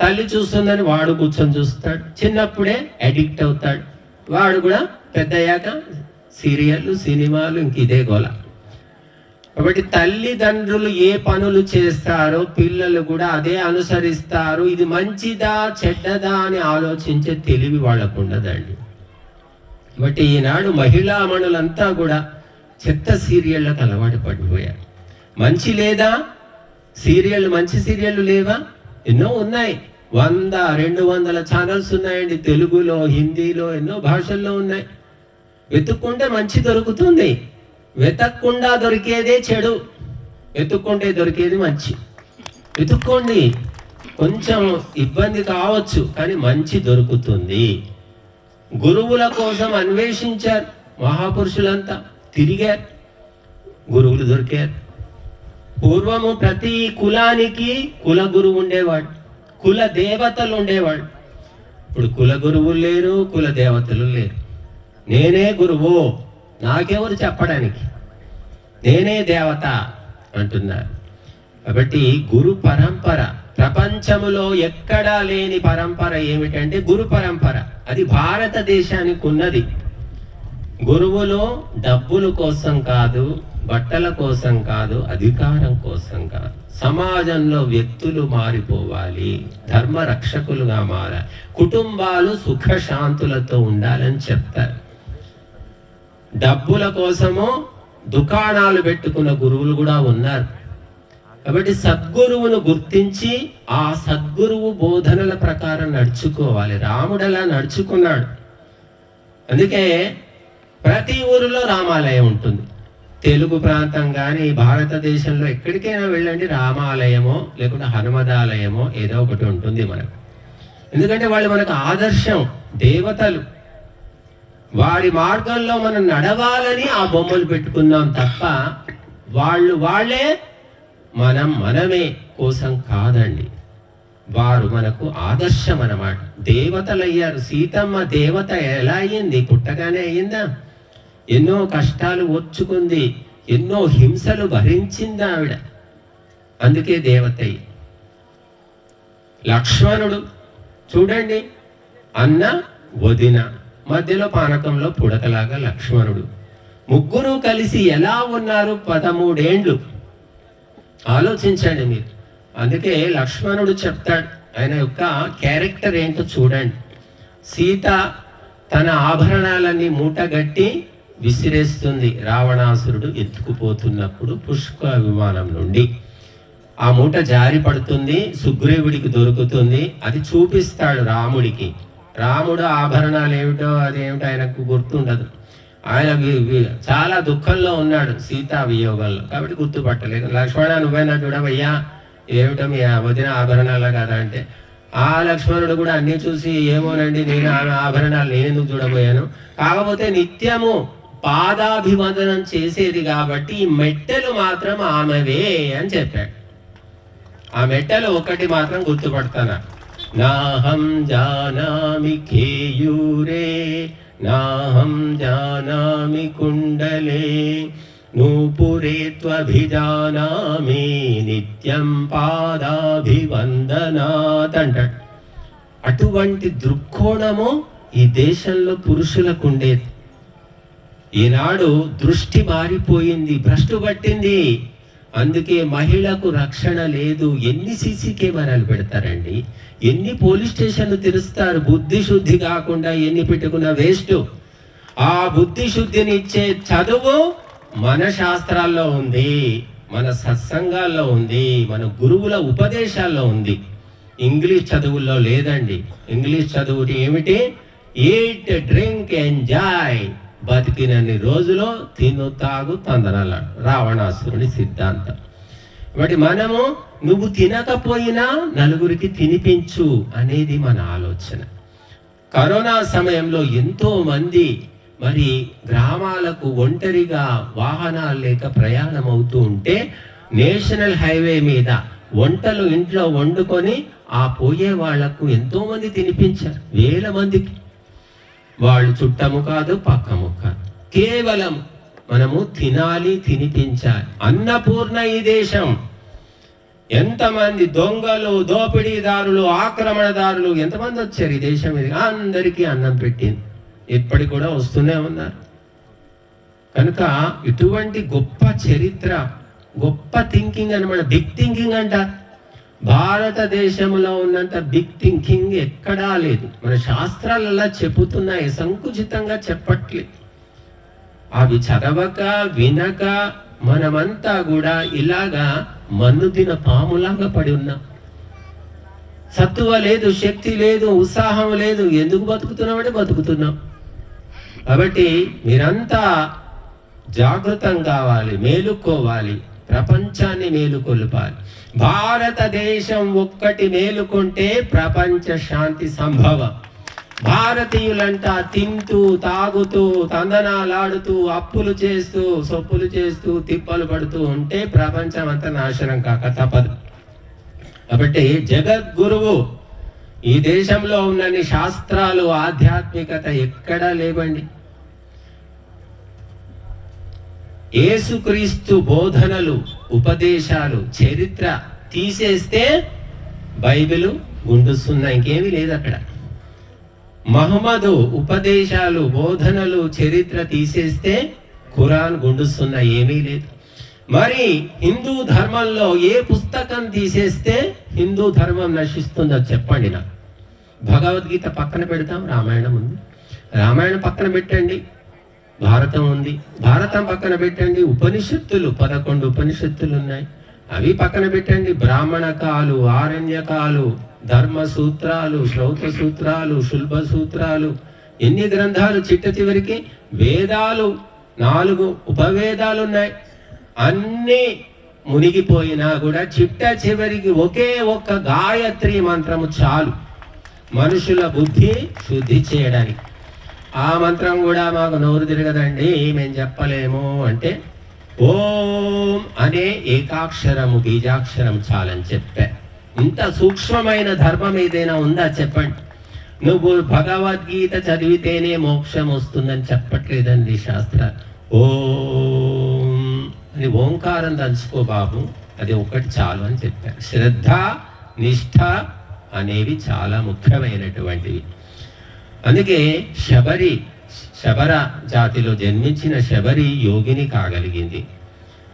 తల్లి చూస్తుందని వాడు కూర్చొని చూస్తాడు, చిన్నప్పుడే అడిక్ట్ అవుతాడు. వాడు కూడా పెద్దయ్యాక సీరియళ్ళు, సినిమాలు, ఇంక ఇదే గోల. కాబట్టి తల్లిదండ్రులు ఏ పనులు చేస్తారో పిల్లలు కూడా అదే అనుసరిస్తారు. ఇది మంచిదా చెడ్డదా అని ఆలోచించే తెలివి వాళ్ళకు ఉండదండి. కాబట్టి ఈనాడు మహిళామణులంతా కూడా చెత్త సీరియళ్ళకు అలవాటు పడిపోయారు. మంచి లేదా సీరియల్? మంచి సీరియళ్ళు లేవా? ఎన్నో ఉన్నాయి. 100-200 ఛానల్స్ ఉన్నాయండి. తెలుగులో, హిందీలో, ఎన్నో భాషల్లో ఉన్నాయి. వెతుక్కుంటే మంచి దొరుకుతుంది. వెతక్కుండా దొరికేదే చెడు, వెతుక్కుంటే దొరికేది మంచి. వెతుక్కోండి. కొంచెం ఇబ్బంది కావచ్చు కానీ మంచి దొరుకుతుంది. గురువుల కోసం అన్వేషించారు మహాపురుషులంతా, తిరిగారు, గురువులు దొరికారు. పూర్వము ప్రతి కులానికి కుల గురువు ఉండేవాడు, కుల దేవతలు ఉండేవాడు. ఇప్పుడు కుల గురువులు లేరు, కుల దేవతలు లేరు. నేనే గురువు, నాకెవరు చెప్పడానికి, నేనే దేవత అంటున్నారు. కాబట్టి గురు పరంపర ప్రపంచములో ఎక్కడా లేని పరంపర ఏమిటంటే గురు పరంపర. అది భారతదేశానికి ఉన్నది. గురువులు డబ్బుల కోసం కాదు, బట్టల కోసం కాదు, అధికారం కోసం కాదు. సమాజంలో వ్యక్తులు మారిపోవాలి, ధర్మ రక్షకులుగా మారాలి, కుటుంబాలు సుఖశాంతులతో ఉండాలని చెప్తారు. డబ్బుల కోసమో దుకాణాలు పెట్టుకున్న గురువులు కూడా ఉన్నారు. కాబట్టి సద్గురువును గుర్తించి ఆ సద్గురువు బోధనల ప్రకారం నడుచుకోవాలి. రాముడు అలా నడుచుకున్నాడు. అందుకే ప్రతి ఊరిలో రామాలయం ఉంటుంది. తెలుగు ప్రాంతం కానీ భారతదేశంలో ఎక్కడికైనా వెళ్ళండి, రామాలయమో లేకుంటే హనుమదాలయమో ఏదో ఒకటి ఉంటుంది మనకు. ఎందుకంటే వాళ్ళు మనకు ఆదర్శం, దేవతలు. వారి మార్గంలో మనం నడవాలని ఆ బొమ్మలు పెట్టుకున్నాం తప్ప వాళ్ళే మనమే కోసం కాదండి. వారు మనకు ఆదర్శం అన్నమాట. దేవతలు అయ్యారు. సీతమ్మ దేవత ఎలా అయ్యింది? పుట్టగానే అయ్యిందా? ఎన్నో కష్టాలు ఓర్చుకుంది, ఎన్నో హింసలు భరించింది ఆవిడ, అందుకే దేవత. లక్ష్మణుడు చూడండి, అన్న వదిన మధ్యలో పానకంలో పుడకలాగా లక్ష్మణుడు. ముగ్గురు కలిసి ఎలా ఉన్నారు 13 ఏండ్లు. ఆలోచించండి మీరు. అందుకే లక్ష్మణుడు చెప్తాడు, ఆయన యొక్క క్యారెక్టర్ ఏంటో చూడండి. సీత తన ఆభరణాలన్నీ మూటగట్టి విసిరేస్తుంది రావణాసురుడు ఎత్తుకుపోతున్నప్పుడు పుష్ప విమానం నుండి. ఆ మూట జారి పడుతుంది, సుగ్రీవుడికి దొరుకుతుంది. అది చూపిస్తాడు రాముడికి. రాముడు ఆభరణాలు ఏమిటో అదేమిటో ఆయనకు గుర్తుండదు. ఆయన చాలా దుఃఖంలో ఉన్నాడు సీతా వియోగంలో, కాబట్టి గుర్తుపట్టలేదు. లక్ష్మణ నువ్వైనా చూడవయ్యా, ఏమిటో మీ వదిన ఆభరణాలు కదా అంటే, ఆ లక్ష్మణుడు కూడా అన్ని చూసి ఏమోనండి, నేను ఆమె ఆభరణాలు నేనెందుకు చూడబోయాను, కాకపోతే నిత్యము పాదాభివందనం చేసేది కాబట్టి ఈ మెట్టెలు మాత్రం ఆమెవే అని చెప్పాడు. ఆ మెట్టెలు ఒకటి మాత్రం గుర్తుపడతాను, నాహం జానామి కేయూరే నాహం జానామి కుండలే నూపురే త్వభిజానామి నిత్యం పాదాభివందనాత్ అంటాడు. అటువంటి దృక్కోణము ఈ దేశంలో పురుషులకు ఉండేది. ఈనాడు దృష్టి మారిపోయింది, భ్రష్టు పట్టింది. అందుకే మహిళకు రక్షణ లేదు. ఎన్ని సీసీ కెమెరాలు పెడతారండి, ఎన్ని పోలీస్ స్టేషన్లు తెరుస్తారు, బుద్ధి శుద్ధి కాకుండా ఎన్ని పెట్టుకున్న వేస్ట్. ఆ బుద్ధి శుద్ధిని ఇచ్చే చదువు మన శాస్త్రాల్లో ఉంది, మన సత్సంగాల్లో ఉంది, మన గురువుల ఉపదేశాల్లో ఉంది. ఇంగ్లీష్ చదువుల్లో లేదండి. ఇంగ్లీష్ చదువు ఏమిటి? ఈట్, డ్రింక్, ఎంజాయ్, బతికినన్ని రోజులు తిను తాగు తందనాలాడు, రావణాసురుని సిద్ధాంతం. కాబట్టి మనము నువ్వు తినకపోయినా నలుగురికి తినిపించు అనేది మన ఆలోచన. కరోనా సమయంలో ఎంతో మంది మరి గ్రామాలకు ఒంటరిగా వాహనాలు లేక ప్రయాణం అవుతూ ఉంటే నేషనల్ హైవే మీద వంటలు ఇంట్లో వండుకొని ఆ పోయే వాళ్లకు ఎంతో మంది తినిపించారు, వేల మందికి. వాళ్ళు చుట్టము కాదు, పక్కము కాదు, కేవలం మనము తినాలి, తినిపించాలి. అన్నపూర్ణ ఈ దేశం. ఎంతమంది దొంగలు, దోపిడీదారులు, ఆక్రమణదారులు ఎంతమంది వచ్చారు ఈ దేశం మీద, అందరికీ అన్నం పెట్టింది. ఇప్పటికి కూడా వస్తూనే ఉన్నారు. కనుక ఇటువంటి గొప్ప చరిత్ర, గొప్ప థింకింగ్ అనమాట. బిగ్ థింకింగ్ అంటారు. భారతదేశంలో ఉన్నంత బిగ్ థింకింగ్ ఎక్కడా లేదు. మన శాస్త్రాలలో చెబుతున్నాయి, సంకుచితంగా చెప్పట్లేదు. అవి చదవక వినక మనమంతా కూడా ఇలాగా మన్నుదిన పాములాగా పడి ఉన్నాం. సత్తువ లేదు, శక్తి లేదు, ఉత్సాహం లేదు. ఎందుకు బతుకుతున్నామంటే బతుకుతున్నాం. కాబట్టి మీరంతా జాగృతం కావాలి, మేలుకోవాలి, ప్రపంచాన్ని మేలుకొల్పాలి. భారతదేశం ఒక్కటి మేలుకుంటే ప్రపంచ శాంతి సంభవం. భారతీయులంటా తింటూ తాగుతూ తందనాలాడుతూ అప్పులు చేస్తూ సొప్పులు చేస్తూ తిప్పలు పడుతూ ఉంటే ప్రపంచం అంతా నాశనం కాక తప్పదు. కాబట్టి జగద్గురువు ఈ దేశంలో ఉన్నన్ని శాస్త్రాలు, ఆధ్యాత్మికత ఎక్కడా లేవండి. యేసుక్రీస్తు బోధనలు, ఉపదేశాలు, చరిత్ర తీసేస్తే బైబిలు గుండుస్తున్నా, ఇంకేమీ లేదు అక్కడ. మహమ్మదు ఉపదేశాలు, బోధనలు, చరిత్ర తీసేస్తే ఖురాన్ గుండుస్తున్నా, ఏమీ లేదు. మరి హిందూ ధర్మంలో ఏ పుస్తకం తీసేస్తే హిందూ ధర్మం నశిస్తుందో చెప్పండి నాకు. భగవద్గీత పక్కన పెడతాం, రామాయణం ఉంది. రామాయణం పక్కన పెట్టండి, భారతం ఉంది. భారతం పక్కన పెట్టండి, ఉపనిషత్తులు 11 ఉపనిషత్తులు ఉన్నాయి, అవి పక్కన పెట్టండి. బ్రాహ్మణకాలు, ఆరణ్యకాలు, ధర్మ సూత్రాలు, శ్రౌత సూత్రాలు, శుల్భ సూత్రాలు, ఎన్ని గ్రంథాలు. చిట్ట చివరికి వేదాలు 4 ఉపవేదాలు ఉన్నాయి. అన్నీ మునిగిపోయినా కూడా చిట్ట చివరికి ఒకే ఒక్క గాయత్రి మంత్రము చాలు మనుషుల బుద్ధి శుద్ధి చేయడానికి. ఆ మంత్రం కూడా మాకు నోరు తిరగదండి, మేము చెప్పలేము అంటే ఓం అనే ఏకాక్షరము, బీజాక్షరం చాలని చెప్పా. ఇంత సూక్ష్మమైన ధర్మం ఏదైనా ఉందా చెప్పండి. నువ్వు భగవద్గీత చదివితేనే మోక్షం వస్తుందని చెప్పట్లేదండి శాస్త్రాలు. ఓం అని ఓంకారం తలుచుకో బాబు, అది ఒకటి చాలు అని చెప్పారు. శ్రద్ధ, నిష్ఠ అనేవి చాలా ముఖ్యమైనటువంటివి. అందుకే శబర జాతిలో జన్మించిన శబరి యోగిని కాగలిగింది.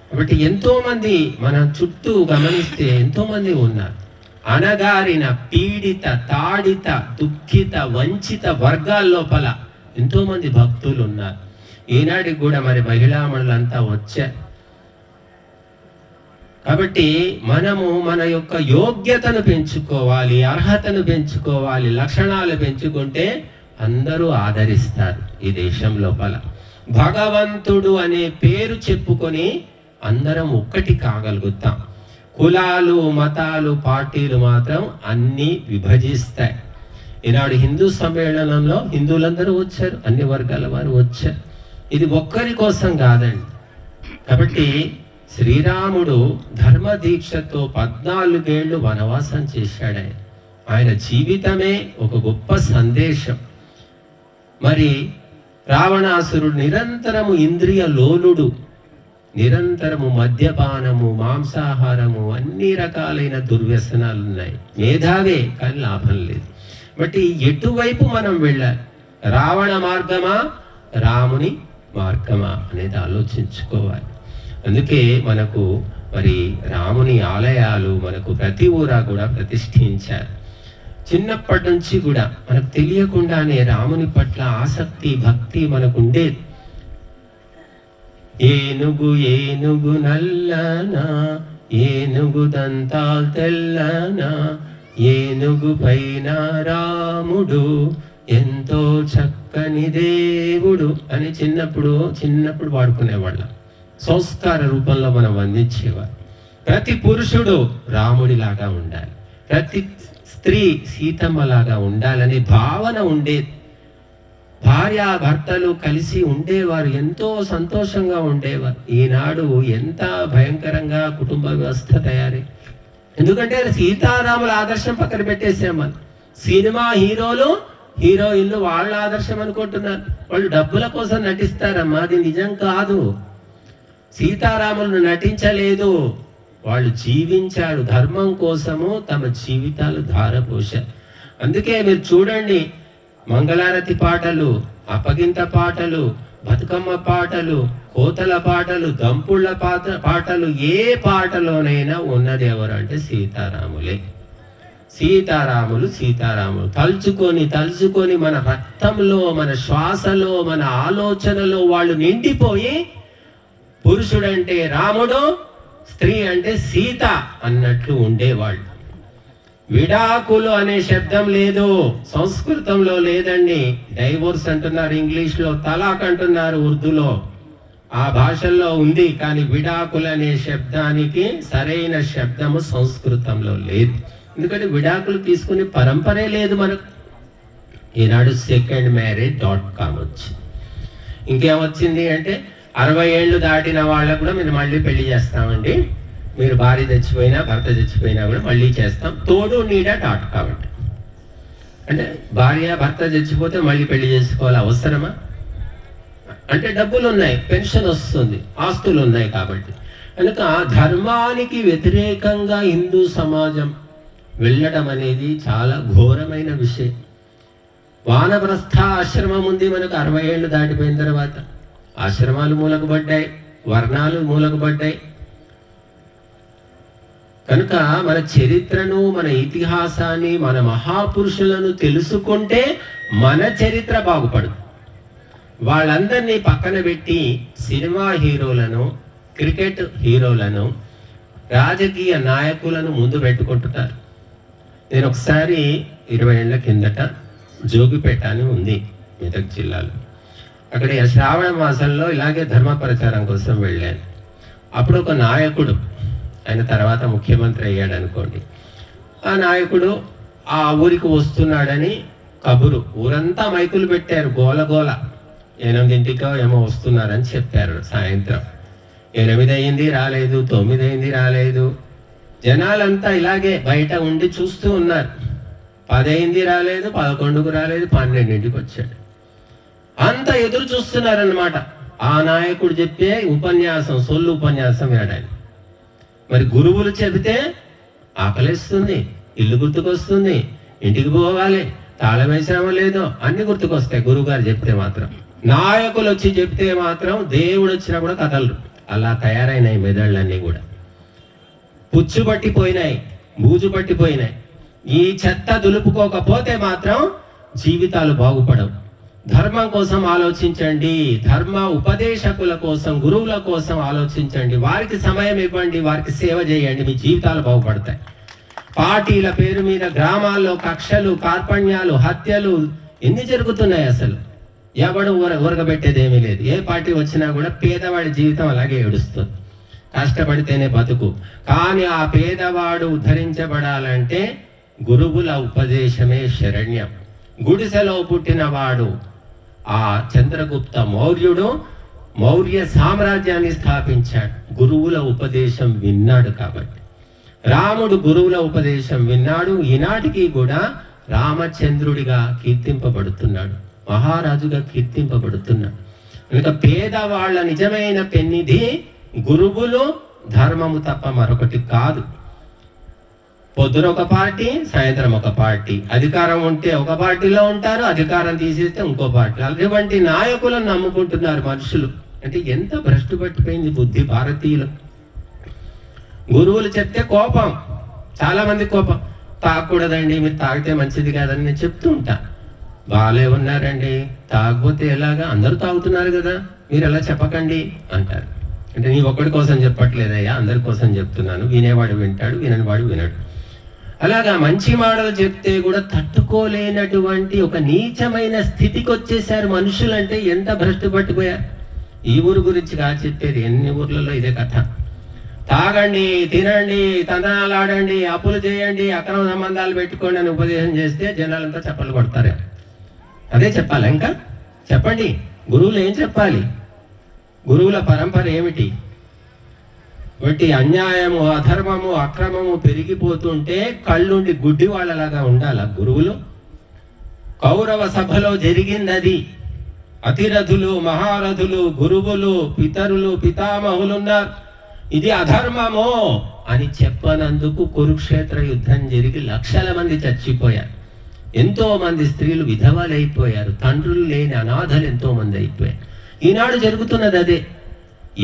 కాబట్టి ఎంతోమంది మన చుట్టూ గమనిస్తే ఎంతోమంది ఉన్నారు. అణగారిన, పీడిత, తాడిత, దుఃఖిత, వంచిత వర్గాల లోపల ఎంతోమంది భక్తులు ఉన్నారు. ఈనాటికి కూడా మరి మహిళామణులంతా వచ్చారు. కాబట్టి మనము మన యొక్క యోగ్యతను పెంచుకోవాలి, అర్హతను పెంచుకోవాలి, లక్షణాలు పెంచుకుంటే అందరూ ఆదరిస్తారు ఈ దేశం లోపల. భగవంతుడు అనే పేరు చెప్పుకొని అందరం ఒక్కటి కాగలుగుతాం. కులాలు, మతాలు, పార్టీలు మాత్రం అన్నీ విభజిస్తాయి. ఈనాడు హిందూ సమ్మేళనంలో హిందువులందరూ వచ్చారు, అన్ని వర్గాల వారు వచ్చారు. ఇది ఒక్కరి కోసం కాదండి. కాబట్టి శ్రీరాముడు ధర్మదీక్షతో 14 ఏళ్ళు వనవాసం చేశాడు. ఆయన జీవితమే ఒక గొప్ప సందేశం. మరి రావణాసురుడు నిరంతరము ఇంద్రియ లోలుడు, నిరంతరము మద్యపానము, మాంసాహారము, అన్ని రకాలైన దుర్వ్యసనాలు ఉన్నాయి. మేధావే కానీ లాభం లేదు. బట్టి ఎటువైపు మనం వెళ్ళాలి? రావణ మార్గమా, రాముని మార్గమా అనేది ఆలోచించుకోవాలి. అందుకే మనకు మరి రాముని ఆలయాలు మనకు ప్రతి ఊరా కూడా ప్రతిష్ఠించారు. చిన్నప్పటి నుంచి కూడా మనకు తెలియకుండానే రాముని పట్ల ఆసక్తి భక్తి మనకు ఉండేది. ఏనుగు ఏనుగు నల్లనా, ఏనుగు దంతాలు తెల్లనా, ఏనుగు పైన రాముడు ఎంతో చక్కని దేవుడు అని చిన్నప్పుడు వాడుకునేవాళ్ళం. సంస్కార రూపంలో మనం అందించేవారు. ప్రతి పురుషుడు రాముడిలాగా ఉండాలి, ప్రతి స్త్రీ సీతమ్మలాగా ఉండాలనే భావన ఉండేది. భార్యాభర్తలు కలిసి ఉండేవారు, ఎంతో సంతోషంగా ఉండేవారు. ఈనాడు ఎంత భయంకరంగా కుటుంబ వ్యవస్థ తయారై, ఎందుకంటే సీతారాముల ఆదర్శం పక్కన పెట్టేసాం మనం. సినిమా హీరోలు హీరోయిన్లు వాళ్ళ ఆదర్శం అనుకుంటున్నారు. వాళ్ళు డబ్బుల కోసం నటిస్తారమ్మా, అది నిజం కాదు. సీతారాములు నటించలేదు, వాళ్ళు జీవించారు, ధర్మం కోసము తమ జీవితాలు ధారపోశారు. అందుకే మీరు చూడండి, మంగళారతి పాటలు, అప్పగింత పాటలు, బతుకమ్మ పాటలు, కోతల పాటలు, గంపుళ్ళ పాటలు, ఏ పాటలోనైనా ఉన్నది ఎవరు అంటే సీతారాములే. సీతారాములు తలుచుకొని మన రక్తంలో, మన శ్వాసలో, మన ఆలోచనలో వాళ్ళు నిండిపోయి పురుషుడంటే రాముడు, స్త్రీ అంటే సీత అన్నట్లు ఉండేవాళ్ళు. విడాకులు అనే శబ్దం లేదు, సంస్కృతంలో లేదండి. డైవోర్స్ అంటున్నారు ఇంగ్లీష్లో, తలాక్ అంటున్నారు ఉర్దూలో, ఆ భాషల్లో ఉంది. కానీ విడాకులు అనే శబ్దానికి సరైన శబ్దము సంస్కృతంలో లేదు. ఎందుకంటే విడాకులు తీసుకునే పరంపరే లేదు మనకు. ఈనాడు secondmarriage.com వచ్చింది. ఇంకేమొచ్చింది అంటే 60 ఏళ్ళు దాటిన వాళ్ళకు కూడా మీరు మళ్ళీ పెళ్లి చేస్తామండి, మీరు భార్య చచ్చిపోయినా భర్త చచ్చిపోయినా కూడా మళ్ళీ చేస్తాం, తోడు నీడ.com. అంటే భార్య భర్త చచ్చిపోతే మళ్ళీ పెళ్లి చేసుకోవాలి అవసరమా? అంటే డబ్బులు ఉన్నాయి, పెన్షన్ వస్తుంది, ఆస్తులు ఉన్నాయి కాబట్టి. కనుక ధర్మానికి వ్యతిరేకంగా హిందూ సమాజం వెళ్ళడం అనేది చాలా ఘోరమైన విషయం. వానప్రస్థ ఆశ్రమం ఉంది మనకు 60 ఏళ్ళు దాటిపోయిన తర్వాత. ఆశ్రమాలు మూలకబడ్డాయి, వర్ణాలు మూలకబడ్డాయి. కనుక మన చరిత్రను, మన ఇతిహాసాన్ని, మన మహాపురుషులను తెలుసుకుంటే మన చరిత్ర బాగుపడు. వాళ్ళందరినీ పక్కన పెట్టి సినిమా హీరోలను, క్రికెట్ హీరోలను, రాజకీయ నాయకులను ముందు పెట్టుకుంటున్నారు. నేను ఒకసారి 20 ఏళ్ల కిందట జోగిపేట అని ఉంది మెదక్ జిల్లాలో, అక్కడ శ్రావణ మాసంలో ఇలాగే ధర్మ ప్రచారం కోసం వెళ్ళాను. అప్పుడు ఒక నాయకుడు, ఆయన తర్వాత ముఖ్యమంత్రి అయ్యాడు అనుకోండి, ఆ నాయకుడు ఆ ఊరికి వస్తున్నాడని కబురు, ఊరంతా మైకులు పెట్టారు, గోల 8ంటికో ఏమో వస్తున్నారని చెప్పారు. సాయంత్రం 8 అయింది రాలేదు, 9 అయింది రాలేదు. జనాలంతా ఇలాగే బయట ఉండి చూస్తూ ఉన్నారు. 10 అయింది రాలేదు, 11కు రాలేదు, 12ంటికి వచ్చాడు. అంత ఎదురు చూస్తున్నారనమాట. ఆ నాయకుడు చెప్పే ఉపన్యాసం, సొల్లు ఉపన్యాసం వేడాలి. మరి గురువులు చెబితే ఆకలిస్తుంది, ఇల్లు గుర్తుకొస్తుంది, ఇంటికి పోవాలి, తాళం వేసామో లేదో అన్ని గుర్తుకొస్తాయి గురువుగారు చెప్తే మాత్రం. నాయకులు వచ్చి చెప్తే మాత్రం దేవుడు వచ్చినా కూడా కదలరు. అలా తయారైనాయి మెదళ్ళన్నీ కూడా, పుచ్చు పట్టిపోయినాయి, బూజు పట్టిపోయినాయి. ఈ చెత్త దులుపుకోకపోతే మాత్రం జీవితాలు బాగుపడవు. ధర్మం కోసం ఆలోచించండి, ధర్మ ఉపదేశకుల కోసం, గురువుల కోసం ఆలోచించండి, వారికి సమయం ఇవ్వండి, వారికి సేవ చేయండి, మీ జీవితాలు బాగుపడతాయి. పార్టీల పేరు మీద గ్రామాల్లో కక్షలు, కార్పణ్యాలు, హత్యలు ఎన్ని జరుగుతున్నాయి? అసలు ఎవడు ఊరగబెట్టేది ఏమీ లేదు. ఏ పార్టీ వచ్చినా కూడా పేదవాడి జీవితం అలాగే ఏడుస్తుంది. కష్టపడితేనే బతుకు. కానీ ఆ పేదవాడు ఉద్ధరించబడాలంటే గురువుల ఉపదేశమే శరణ్యం. గుడిసెలో పుట్టినవాడు ఆ చంద్రగుప్త మౌర్యుడు మౌర్య సామ్రాజ్యాన్ని స్థాపించాడు, గురువుల ఉపదేశం విన్నాడు కాబట్టి. రాముడు గురువుల ఉపదేశం విన్నాడు, ఈనాటికి కూడా రామచంద్రుడిగా కీర్తింపబడుతున్నాడు, మహారాజుగా కీర్తింపబడుతున్నాడు. కనుక పేదవాళ్ళ నిజమైన పెన్నిధి గురువులు, ధర్మము తప్ప మరొకటి కాదు. పొద్దున ఒక పార్టీ, సాయంత్రం ఒక పార్టీ. అధికారం ఉంటే ఒక పార్టీలో ఉంటారు, అధికారం తీసేస్తే ఇంకో పార్టీ. అటువంటి నాయకులను నమ్ముకుంటున్నారు మనుషులు. అంటే ఎంత భ్రష్టు పట్టిపోయింది బుద్ధి భారతీయులు. గురువులు చెప్తే కోపం, చాలా మంది కోపం. తాగకూడదండి, మీరు తాగితే మంచిది కాదని నేను చెప్తూ ఉంటా. బాగాలే ఉన్నారండి, తాగపోతే ఎలాగా, అందరూ తాగుతున్నారు కదా, మీరు ఎలా చెప్పకండి అంటారు. అంటే నీ ఒక్కడి కోసం చెప్పట్లేదయ్యా, అందరి కోసం చెప్తున్నాను. వినేవాడు వింటాడు, విననివాడు వినడు. అలాగా మంచి మాటలు చెప్తే కూడా తట్టుకోలేనటువంటి ఒక నీచమైన స్థితికి వచ్చేసారు మనుషులంటే. ఎంత భ్రష్టు పట్టిపోయారు. ఈ ఊరు గురించి కాదు చెప్పేది, ఎన్ని ఊర్లలో ఇదే కథ. తాగండి, తినండి, తందనాలు ఆడండి, అప్పులు చేయండి, అక్రమ సంబంధాలు పెట్టుకోండి అని ఉపదేశం చేస్తే జనాలంతా చప్పట్లు కొడతారు. అదే చెప్పాలి. ఇంకా చెప్పండి, గురువులు ఏం చెప్పాలి? గురువుల పరంపర ఏమిటి? బట్టి అన్యాయము, అధర్మము, అక్రమము పెరిగిపోతుంటే కళ్ళుండి గుడ్డి వాళ్ళలాగా ఉండాలా గురువులు? కౌరవ సభలో జరిగిందది. అతిరథులు, మహారథులు, గురువులు, పితరులు, పితామహులున్నారు. ఇది అధర్మమో అని చెప్పనందుకు కురుక్షేత్ర యుద్ధం జరిగి లక్షల మంది చచ్చిపోయారు. ఎంతో మంది స్త్రీలు విధవలైపోయారు. తండ్రులు లేని అనాథలు ఎంతో మంది అయిపోయారు. ఈనాడు జరుగుతున్నది అదే.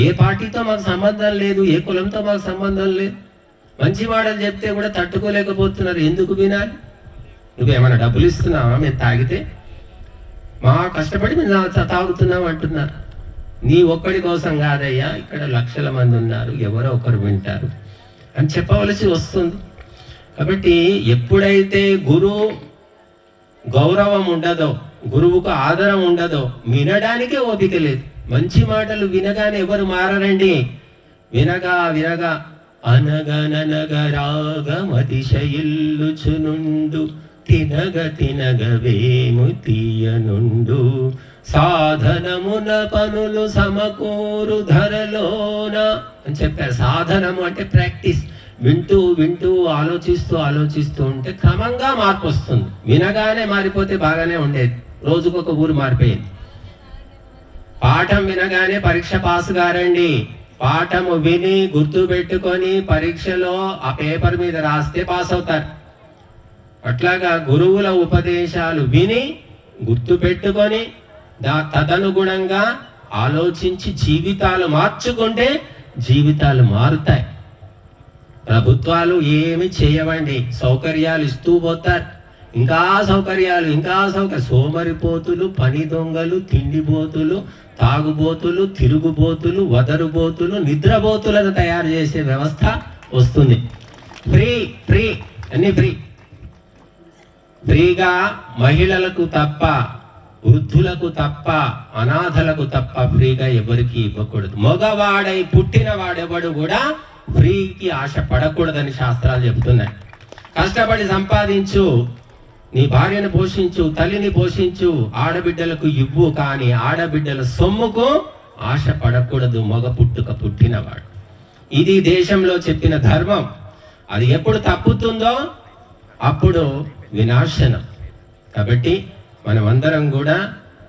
ఏ పార్టీతో మాకు సంబంధం లేదు, ఏ కులంతో మాకు సంబంధం లేదు. మంచి మాటలు చెప్తే కూడా తట్టుకోలేకపోతున్నారు. ఎందుకు వినాలి? నువ్వేమైనా డబ్బులు ఇస్తున్నావా మేము తాగితే? మా కష్టపడి మేము తాగుతున్నాం అంటున్నారు. నీ ఒక్కడి కోసం కాదయ్యా, ఇక్కడ లక్షల మంది ఉన్నారు, ఎవరో ఒకరు వింటారు అని చెప్పవలసి వస్తుంది. కాబట్టి ఎప్పుడైతే గురువు గౌరవం ఉండదో, గురువుకు ఆదరం ఉండదో, వినడానికే ఓపిక లేదు. మంచి మాటలు వినగానే ఎవరు మారరండి. వినగా వినగా అనగనగరాగమతిశయిల్లుచునుండు తినగ తినగవేము తీయనుండు సాధనమున పనులు సమకూరు ధరలోన అని చెప్పారు. సాధనము అంటే ప్రాక్టీస్. వింటూ వింటూ ఆలోచిస్తూ ఉంటే క్రమంగా మార్పు వస్తుంది. వినగానే మారిపోతే బాగానే ఉండేది, రోజుకొక ఊరు మారిపోయింది. పాఠం వినగానే పరీక్ష పాస్ గారండి. పాఠము విని గుర్తు పెట్టుకొని పరీక్షలో ఆ పేపర్ మీద రాస్తే పాస్ అవుతారు. అట్లాగా గురువుల ఉపదేశాలు విని గుర్తు పెట్టుకొని తదనుగుణంగా ఆలోచించి జీవితాలు మార్చుకుంటే జీవితాలు మారుతాయి. ప్రభుత్వాలు ఏమి చేయవండి, సౌకర్యాలు ఇస్తూ పోతారు. ఇంకా సౌకర్యాలు, సోమరిపోతులు, పని దొంగలు, తిండిపోతులు, తాగుబోతులు, తిరుగుబోతులు, వదరుబోతులు, నిద్రబోతులను తయారు చేసే వ్యవస్థ వస్తుంది. ఫ్రీ అన్ని ఫ్రీగా మహిళలకు తప్ప, వృద్ధులకు తప్ప, అనాథలకు తప్ప ఫ్రీగా ఎవరికి ఇవ్వకూడదు. మగవాడై పుట్టిన వాడెవడు కూడా ఫ్రీకి ఆశ పడకూడదని శాస్త్రాలు చెబుతున్నాయి. కష్టపడి సంపాదించు, నీ భార్యను పోషించు, తల్లిని పోషించు, ఆడబిడ్డలకు ఇవ్వు, కానీ ఆడబిడ్డల సొమ్ముకు ఆశ పడకూడదు మగ పుట్టినవాడు. ఇది దేశంలో చెప్పిన ధర్మం. అది ఎప్పుడు తప్పుతుందో అప్పుడు వినాశనం. కాబట్టి మనమందరం కూడా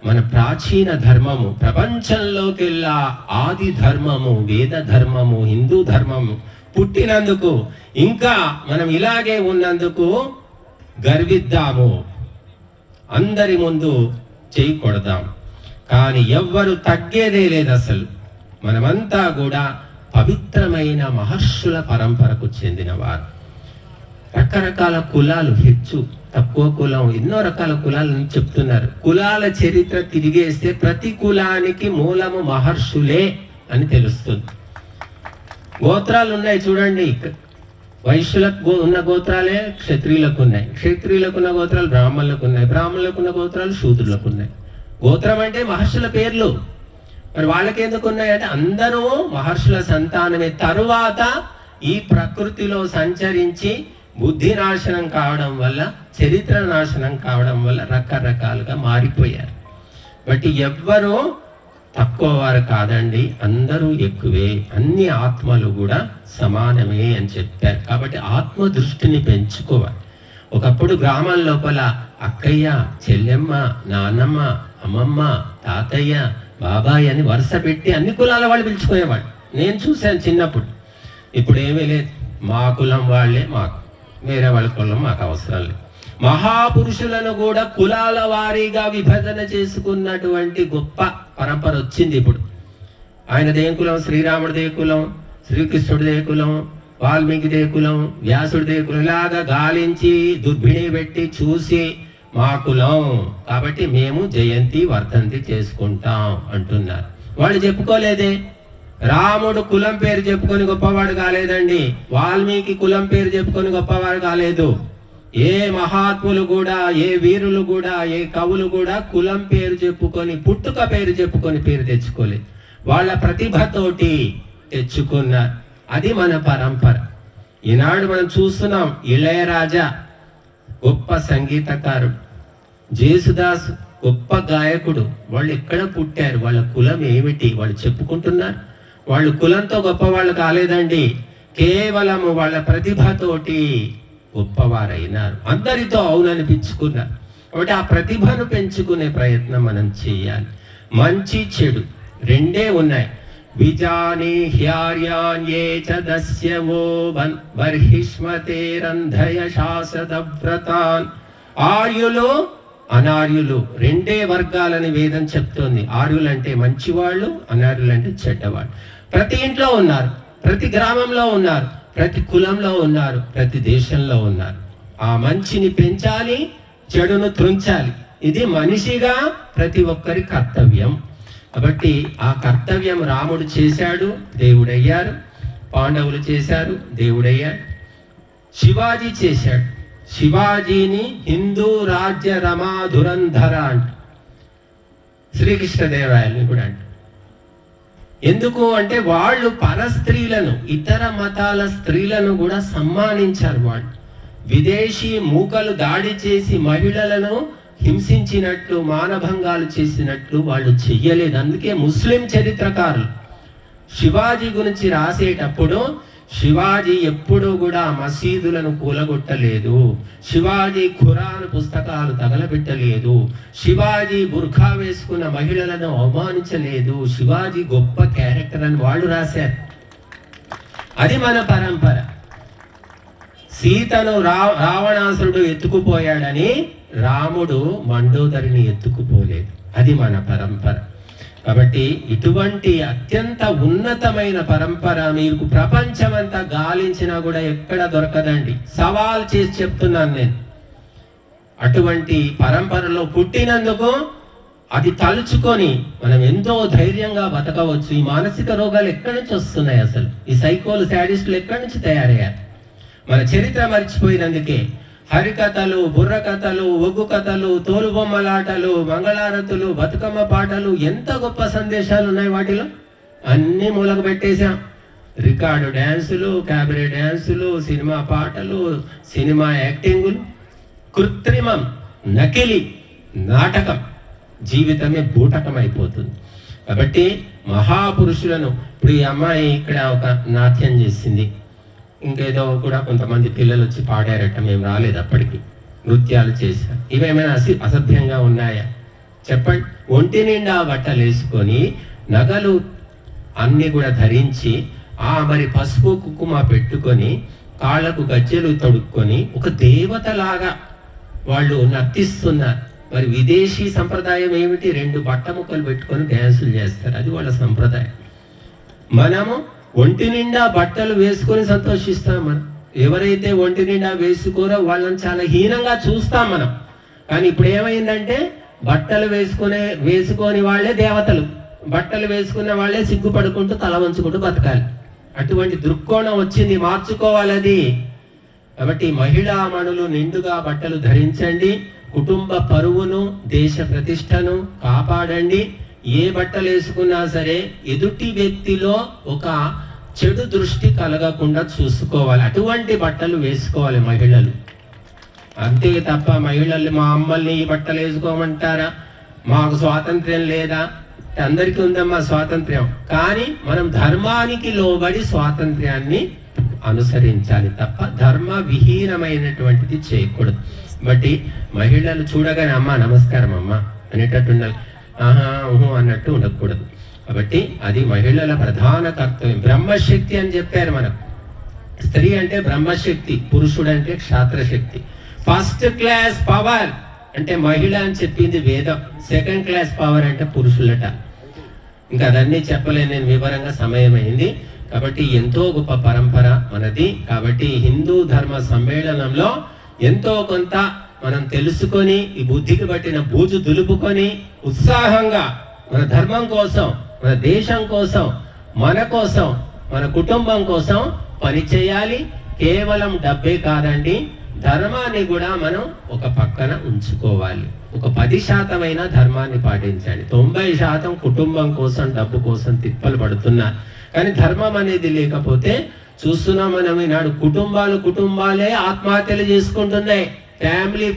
మన ప్రాచీన ధర్మము, ప్రపంచంలోకెల్లా ఆది ధర్మము, వేద ధర్మము, హిందూ ధర్మము పుట్టినందుకు, ఇంకా మనం ఇలాగే ఉన్నందుకు గర్విద్దాము, అందరి ముందు చేయి కొడదాం. కానీ ఎవ్వరు తగ్గేదే లేదు. అసలు మనమంతా కూడా పవిత్రమైన మహర్షుల పరంపరకు చెందినవారు. రకరకాల కులాలు, హెచ్చు తక్కువ కులం, ఎన్నో రకాల కులాలను చెప్తున్నారు. కులాల చరిత్ర తిరిగేస్తే ప్రతి కులానికి మూలము మహర్షులే అని తెలుస్తుంది. గోత్రాలు ఉన్నాయి చూడండి. వైశ్యులకు ఉన్న గోత్రాలే క్షత్రియులకు ఉన్నాయి, క్షత్రియులకు ఉన్న గోత్రాలు బ్రాహ్మణులకు ఉన్నాయి, బ్రాహ్మణులకు ఉన్న గోత్రాలు శూద్రులకు ఉన్నాయి. గోత్రం అంటే మహర్షుల పేర్లు. మరి వాళ్ళకి ఎందుకు ఉన్నాయంటే అందరూ మహర్షుల సంతానమే. తరువాత ఈ ప్రకృతిలో సంచరించి బుద్ధి నాశనం కావడం వల్ల, చరిత్ర నాశనం కావడం వల్ల రకరకాలుగా మారిపోయారు. బట్టి ఎవ్వరూ తక్కువ వారు కాదండి, అందరూ ఎక్కువే, అన్ని ఆత్మలు కూడా సమానమే అని చెప్పారు. కాబట్టి ఆత్మ దృష్టిని పెంచుకోవాలి. ఒకప్పుడు గ్రామం లోపల అక్కయ్య, చెల్లెమ్మ, నాన్నమ్మ, అమ్మమ్మ, తాతయ్య, బాబాయ్ అని వరుస పెట్టి అన్ని కులాల వాళ్ళు పిలుచుకునేవాళ్ళు. నేను చూశాను చిన్నప్పుడు. ఇప్పుడు ఏమీ లేదు, మా కులం వాళ్ళే మాకు, వేరే వాళ్ళ కులం మాకు అవసరం లేదు. మహాపురుషులను కూడా కులాల వారీగా విభజన చేసుకున్నటువంటి గొప్ప పరంపర వచ్చింది ఇప్పుడు. ఆయనదే కులం, శ్రీరాముడిదే కులం, శ్రీకృష్ణుడిదే కులం, వాల్మీకిదే కులం, వ్యాసుడిదే కులం, ఇలాగా గాలించి దుర్భిణి పెట్టి చూసి మా కులం కాబట్టి మేము జయంతి వర్ధంతి చేసుకుంటాం అంటున్నారు. వాళ్ళు చెప్పుకోలేదే. రాముడు కులం పేరు చెప్పుకొని గొప్పవాడు కాలేదండి. వాల్మీకి కులం పేరు చెప్పుకొని గొప్పవాడు కాలేదు. ఏ మహాత్ములు కూడా, ఏ వీరులు కూడా, ఏ కవులు కూడా కులం పేరు చెప్పుకొని, పుట్టుక పేరు చెప్పుకొని పేరు తెచ్చుకోలేదు. వాళ్ళ ప్రతిభతోటి తెచ్చుకున్నారు. అది మన పరంపర. ఈనాడు మనం చూస్తున్నాం. ఇళయరాజా గొప్ప సంగీతకారుడు, జేసుదాస్ గొప్ప గాయకుడు. వాళ్ళు ఎక్కడ పుట్టారు? వాళ్ళ కులం ఏమిటి? వాళ్ళు చెప్పుకుంటున్నారు. వాళ్ళు కులంతో గొప్పవాళ్ళు కాలేదండి. కేవలము వాళ్ళ ప్రతిభతోటి గొప్పవారైనారు. అందరితో అవుననిపించుకున్నారు. కాబట్టి ఆ ప్రతిభను పెంచుకునే ప్రయత్నం మనం చేయాలి. మంచి చెడు రెండే ఉన్నాయి. విజాని హ్యార్యాన్యే చ దస్యవో బర్హిష్మతేరంధయ శాసదవ్రతాన్. ఆర్యులు అనార్యులు రెండే వర్గాలని వేదం చెప్తోంది. ఆర్యులు అంటే మంచివాళ్ళు, అనార్యులు అంటే చెడ్డవాళ్ళు. ప్రతి ఇంట్లో ఉన్నారు, ప్రతి గ్రామంలో ఉన్నారు, ప్రతి కులంలో ఉన్నారు, ప్రతి దేశంలో ఉన్నారు. ఆ మంచిని పెంచాలి, చెడును త్రుంచాలి. ఇది మనిషిగా ప్రతి ఒక్కరి కర్తవ్యం. కాబట్టి ఆ కర్తవ్యం రాముడు చేశాడు, దేవుడయ్యారు. పాండవులు చేశారు, దేవుడయ్యాడు. శివాజీ చేశాడు. శివాజీని హిందూ రాజ్య రమా ధురంధర అంట. శ్రీకృష్ణదేవరాయల్ని కూడా అంట. ఎందుకు అంటే వాళ్ళు పరస్త్రీలను, ఇతర మతాల స్త్రీలను కూడా సమ్మానించారు. వాళ్ళు విదేశీ మూకలు దాడి చేసి మహిళలను హింసించినట్లు, మానభంగాలు చేసినట్లు వాళ్ళు చెయ్యలేదు. అందుకే ముస్లిం చరిత్రకారులు శివాజీ గురించి రాసేటప్పుడు శివాజీ ఎప్పుడూ కూడా మసీదులను కూలగొట్టలేదు, శివాజీ ఖురాన్ పుస్తకాలు తగలబెట్టలేదు, శివాజీ బుర్ఖా వేసుకున్న మహిళలను అవమానించలేదు, శివాజీ గొప్ప క్యారెక్టర్ అని వాళ్ళు రాశారు. అది మన పరంపర. సీతను రావణాసురుడు ఎత్తుకుపోయాడని రాముడు మండోదరిని ఎత్తుకుపోలేదు. అది మన పరంపర. కాబట్టి ఇటువంటి అత్యంత ఉన్నతమైన పరంపర మీకు ప్రపంచమంతా గాలించినా కూడా ఎక్కడ దొరకదండి. సవాల్ చేసి చెప్తున్నాను నేను. అటువంటి పరంపరలో పుట్టినందుకు అది తలుచుకొని మనం ఎంతో ధైర్యంగా బతకవచ్చు. ఈ మానసిక రోగాలు ఎక్కడి నుంచి వస్తున్నాయి? అసలు ఈ సైకోలు, శాడిస్టులు ఎక్కడి నుంచి తయారయ్యారు? మన చరిత్ర మర్చిపోయినందుకే. హరికథలు, బుర్రకథలు, ఒగ్గు కథలు, తోలుబొమ్మలాటలు, మంగళారతులు, బతుకమ్మ పాటలు, ఎంత గొప్ప సందేశాలు ఉన్నాయి వాటిలో. అన్నీ మూలకు పెట్టేశాం. రికార్డు డ్యాన్సులు, క్యాబరే డ్యాన్సులు, సినిమా పాటలు, సినిమా యాక్టింగులు, కృత్రిమం, నకిలీ నాటకం. జీవితమే బూటకం అయిపోతుంది. కాబట్టి మహాపురుషులను, ఇప్పుడు ఈ అమ్మాయి ఇక్కడ ఒక నాట్యం చేసింది, ఇంకేదో కూడా కొంతమంది పిల్లలు వచ్చి పాడారట, మేము రాలేదు అప్పటికి, నృత్యాలు చేశారు. ఇవేమైనా అసభ్యంగా ఉన్నాయా చెప్పండి? ఒంటి నిండా బట్టలు వేసుకొని, నగలు అన్ని కూడా ధరించి, మరి పసుపు కుంకుమ పెట్టుకొని, కాళ్ళకు గజ్జెలు తొడుక్కొని ఒక దేవతలాగా వాళ్ళు నర్తిస్తున్నారు. మరి విదేశీ సంప్రదాయం ఏమిటి? 2 బట్ట ముక్కలు పెట్టుకొని డ్యాన్సులు చేస్తారు. అది వాళ్ళ సంప్రదాయం. మనము ఒంటి నిండా బట్టలు వేసుకొని సంతోషిస్తాం. మనం ఎవరైతే ఒంటి నిండా వేసుకోరో వాళ్ళని చాలా హీనంగా చూస్తాం మనం. కానీ ఇప్పుడు ఏమైందంటే బట్టలు వేసుకొని వాళ్ళే దేవతలు, బట్టలు వేసుకున్న వాళ్ళే సిగ్గుపడుకుంటూ తల వంచుకుంటూ బతకాలి. అటువంటి దృక్కోణం వచ్చింది, మార్చుకోవాలది. కాబట్టి మహిళామణులు నిండుగా బట్టలు ధరించండి. కుటుంబ పరువును, దేశ ప్రతిష్టను కాపాడండి. ఏ బట్టలు వేసుకున్నా సరే ఎదుటి వ్యక్తిలో ఒక చెడు దృష్టి కలగకుండా చూసుకోవాలి. అటువంటి బట్టలు వేసుకోవాలి మహిళలు. అంతే తప్ప మహిళలు మా అమ్మల్ని ఈ బట్టలు వేసుకోమంటారా, మాకు స్వాతంత్ర్యం లేదా? అందరికీ ఉందమ్మా స్వాతంత్ర్యం, కానీ మనం ధర్మానికి లోబడి స్వాతంత్ర్యాన్ని అనుసరించాలి తప్ప ధర్మ విహీనమైనటువంటిది చేయకూడదు. బట్టి మహిళలు చూడగానే అమ్మ నమస్కారం అమ్మ అనేటట్టు ఉండాలి, అన్నట్టు ఉండకూడదు. కాబట్టి అది మహిళల ప్రధాన కర్తవ్యం. బ్రహ్మశక్తి అని చెప్పారు మనకు. స్త్రీ అంటే బ్రహ్మశక్తి, పురుషుడు అంటే క్షాత్రశక్తి. ఫస్ట్ క్లాస్ పవర్ అంటే మహిళ అని చెప్పింది వేదం. సెకండ్ క్లాస్ పవర్ అంటే పురుషులట. ఇంకా అదన్నీ చెప్పలేను నేను వివరంగా, సమయం అయింది. కాబట్టి ఎంతో గొప్ప పరంపర మనది. కాబట్టి హిందూ ధర్మ సమ్మేళనంలో ఎంతో కొంత మనం తెలుసుకొని ఈ బుద్ధికి పట్టిన బూజు దులుపుకొని ఉత్సాహంగా మన ధర్మం కోసం, మన దేశం కోసం, మన కోసం, మన కుటుంబం కోసం పని చేయాలి. కేవలం డబ్బే కాదండి, ధర్మాన్ని కూడా మనం ఒక పక్కన ఉంచుకోవాలి. ఒక 10% అయినా ధర్మాన్ని పాటించండి. 90% కుటుంబం కోసం, డబ్బు కోసం తిప్పలు పడుతున్నారు. కానీ ధర్మం అనేది లేకపోతే చూస్తున్నాం మనం ఈనాడు కుటుంబాలే ఆత్మహత్యలు చేసుకుంటున్నాయి.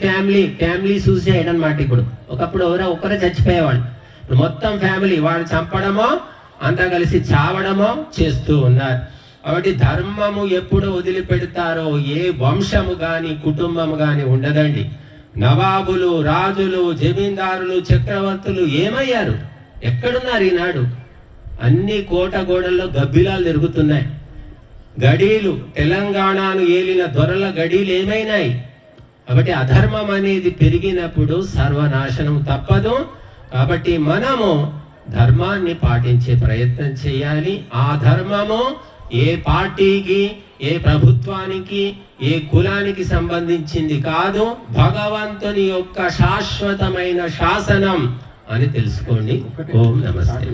ఫ్యామిలీ సూసైడ్ అన్నమాట. ఇప్పుడు ఒకప్పుడు ఒకరే చచ్చిపోయేవాళ్ళు, ఇప్పుడు మొత్తం ఫ్యామిలీ వాళ్ళు చంపడమో అంతా కలిసి చావడమో చేస్తూ ఉన్నారు. కాబట్టి ధర్మము ఎప్పుడు వదిలిపెడతారో ఏ వంశము గాని కుటుంబము గాని ఉండదండి. నవాబులు, రాజులు, జమీందారులు, చక్రవర్తులు ఏమయ్యారు? ఎక్కడున్నారు ఈనాడు? అన్ని కోట గోడల్లో గబ్బిలాలు తిరుగుతున్నాయి. గడీలు, తెలంగాణను ఏలిన దొరల గడీలు ఏమైనాయి? కాబట్టి అధర్మం అనేది పెరిగినప్పుడు సర్వనాశనం తప్పదు. కాబట్టి మనము ధర్మాన్ని పాటించే ప్రయత్నం చేయాలి. ఆ ధర్మము ఏ పార్టీకి, ఏ ప్రభుత్వానికి, ఏ కులానికి సంబంధించింది కాదు, భగవంతుని యొక్క శాశ్వతమైన శాసనం అని తెలుసుకోండి. ఓం నమస్తే.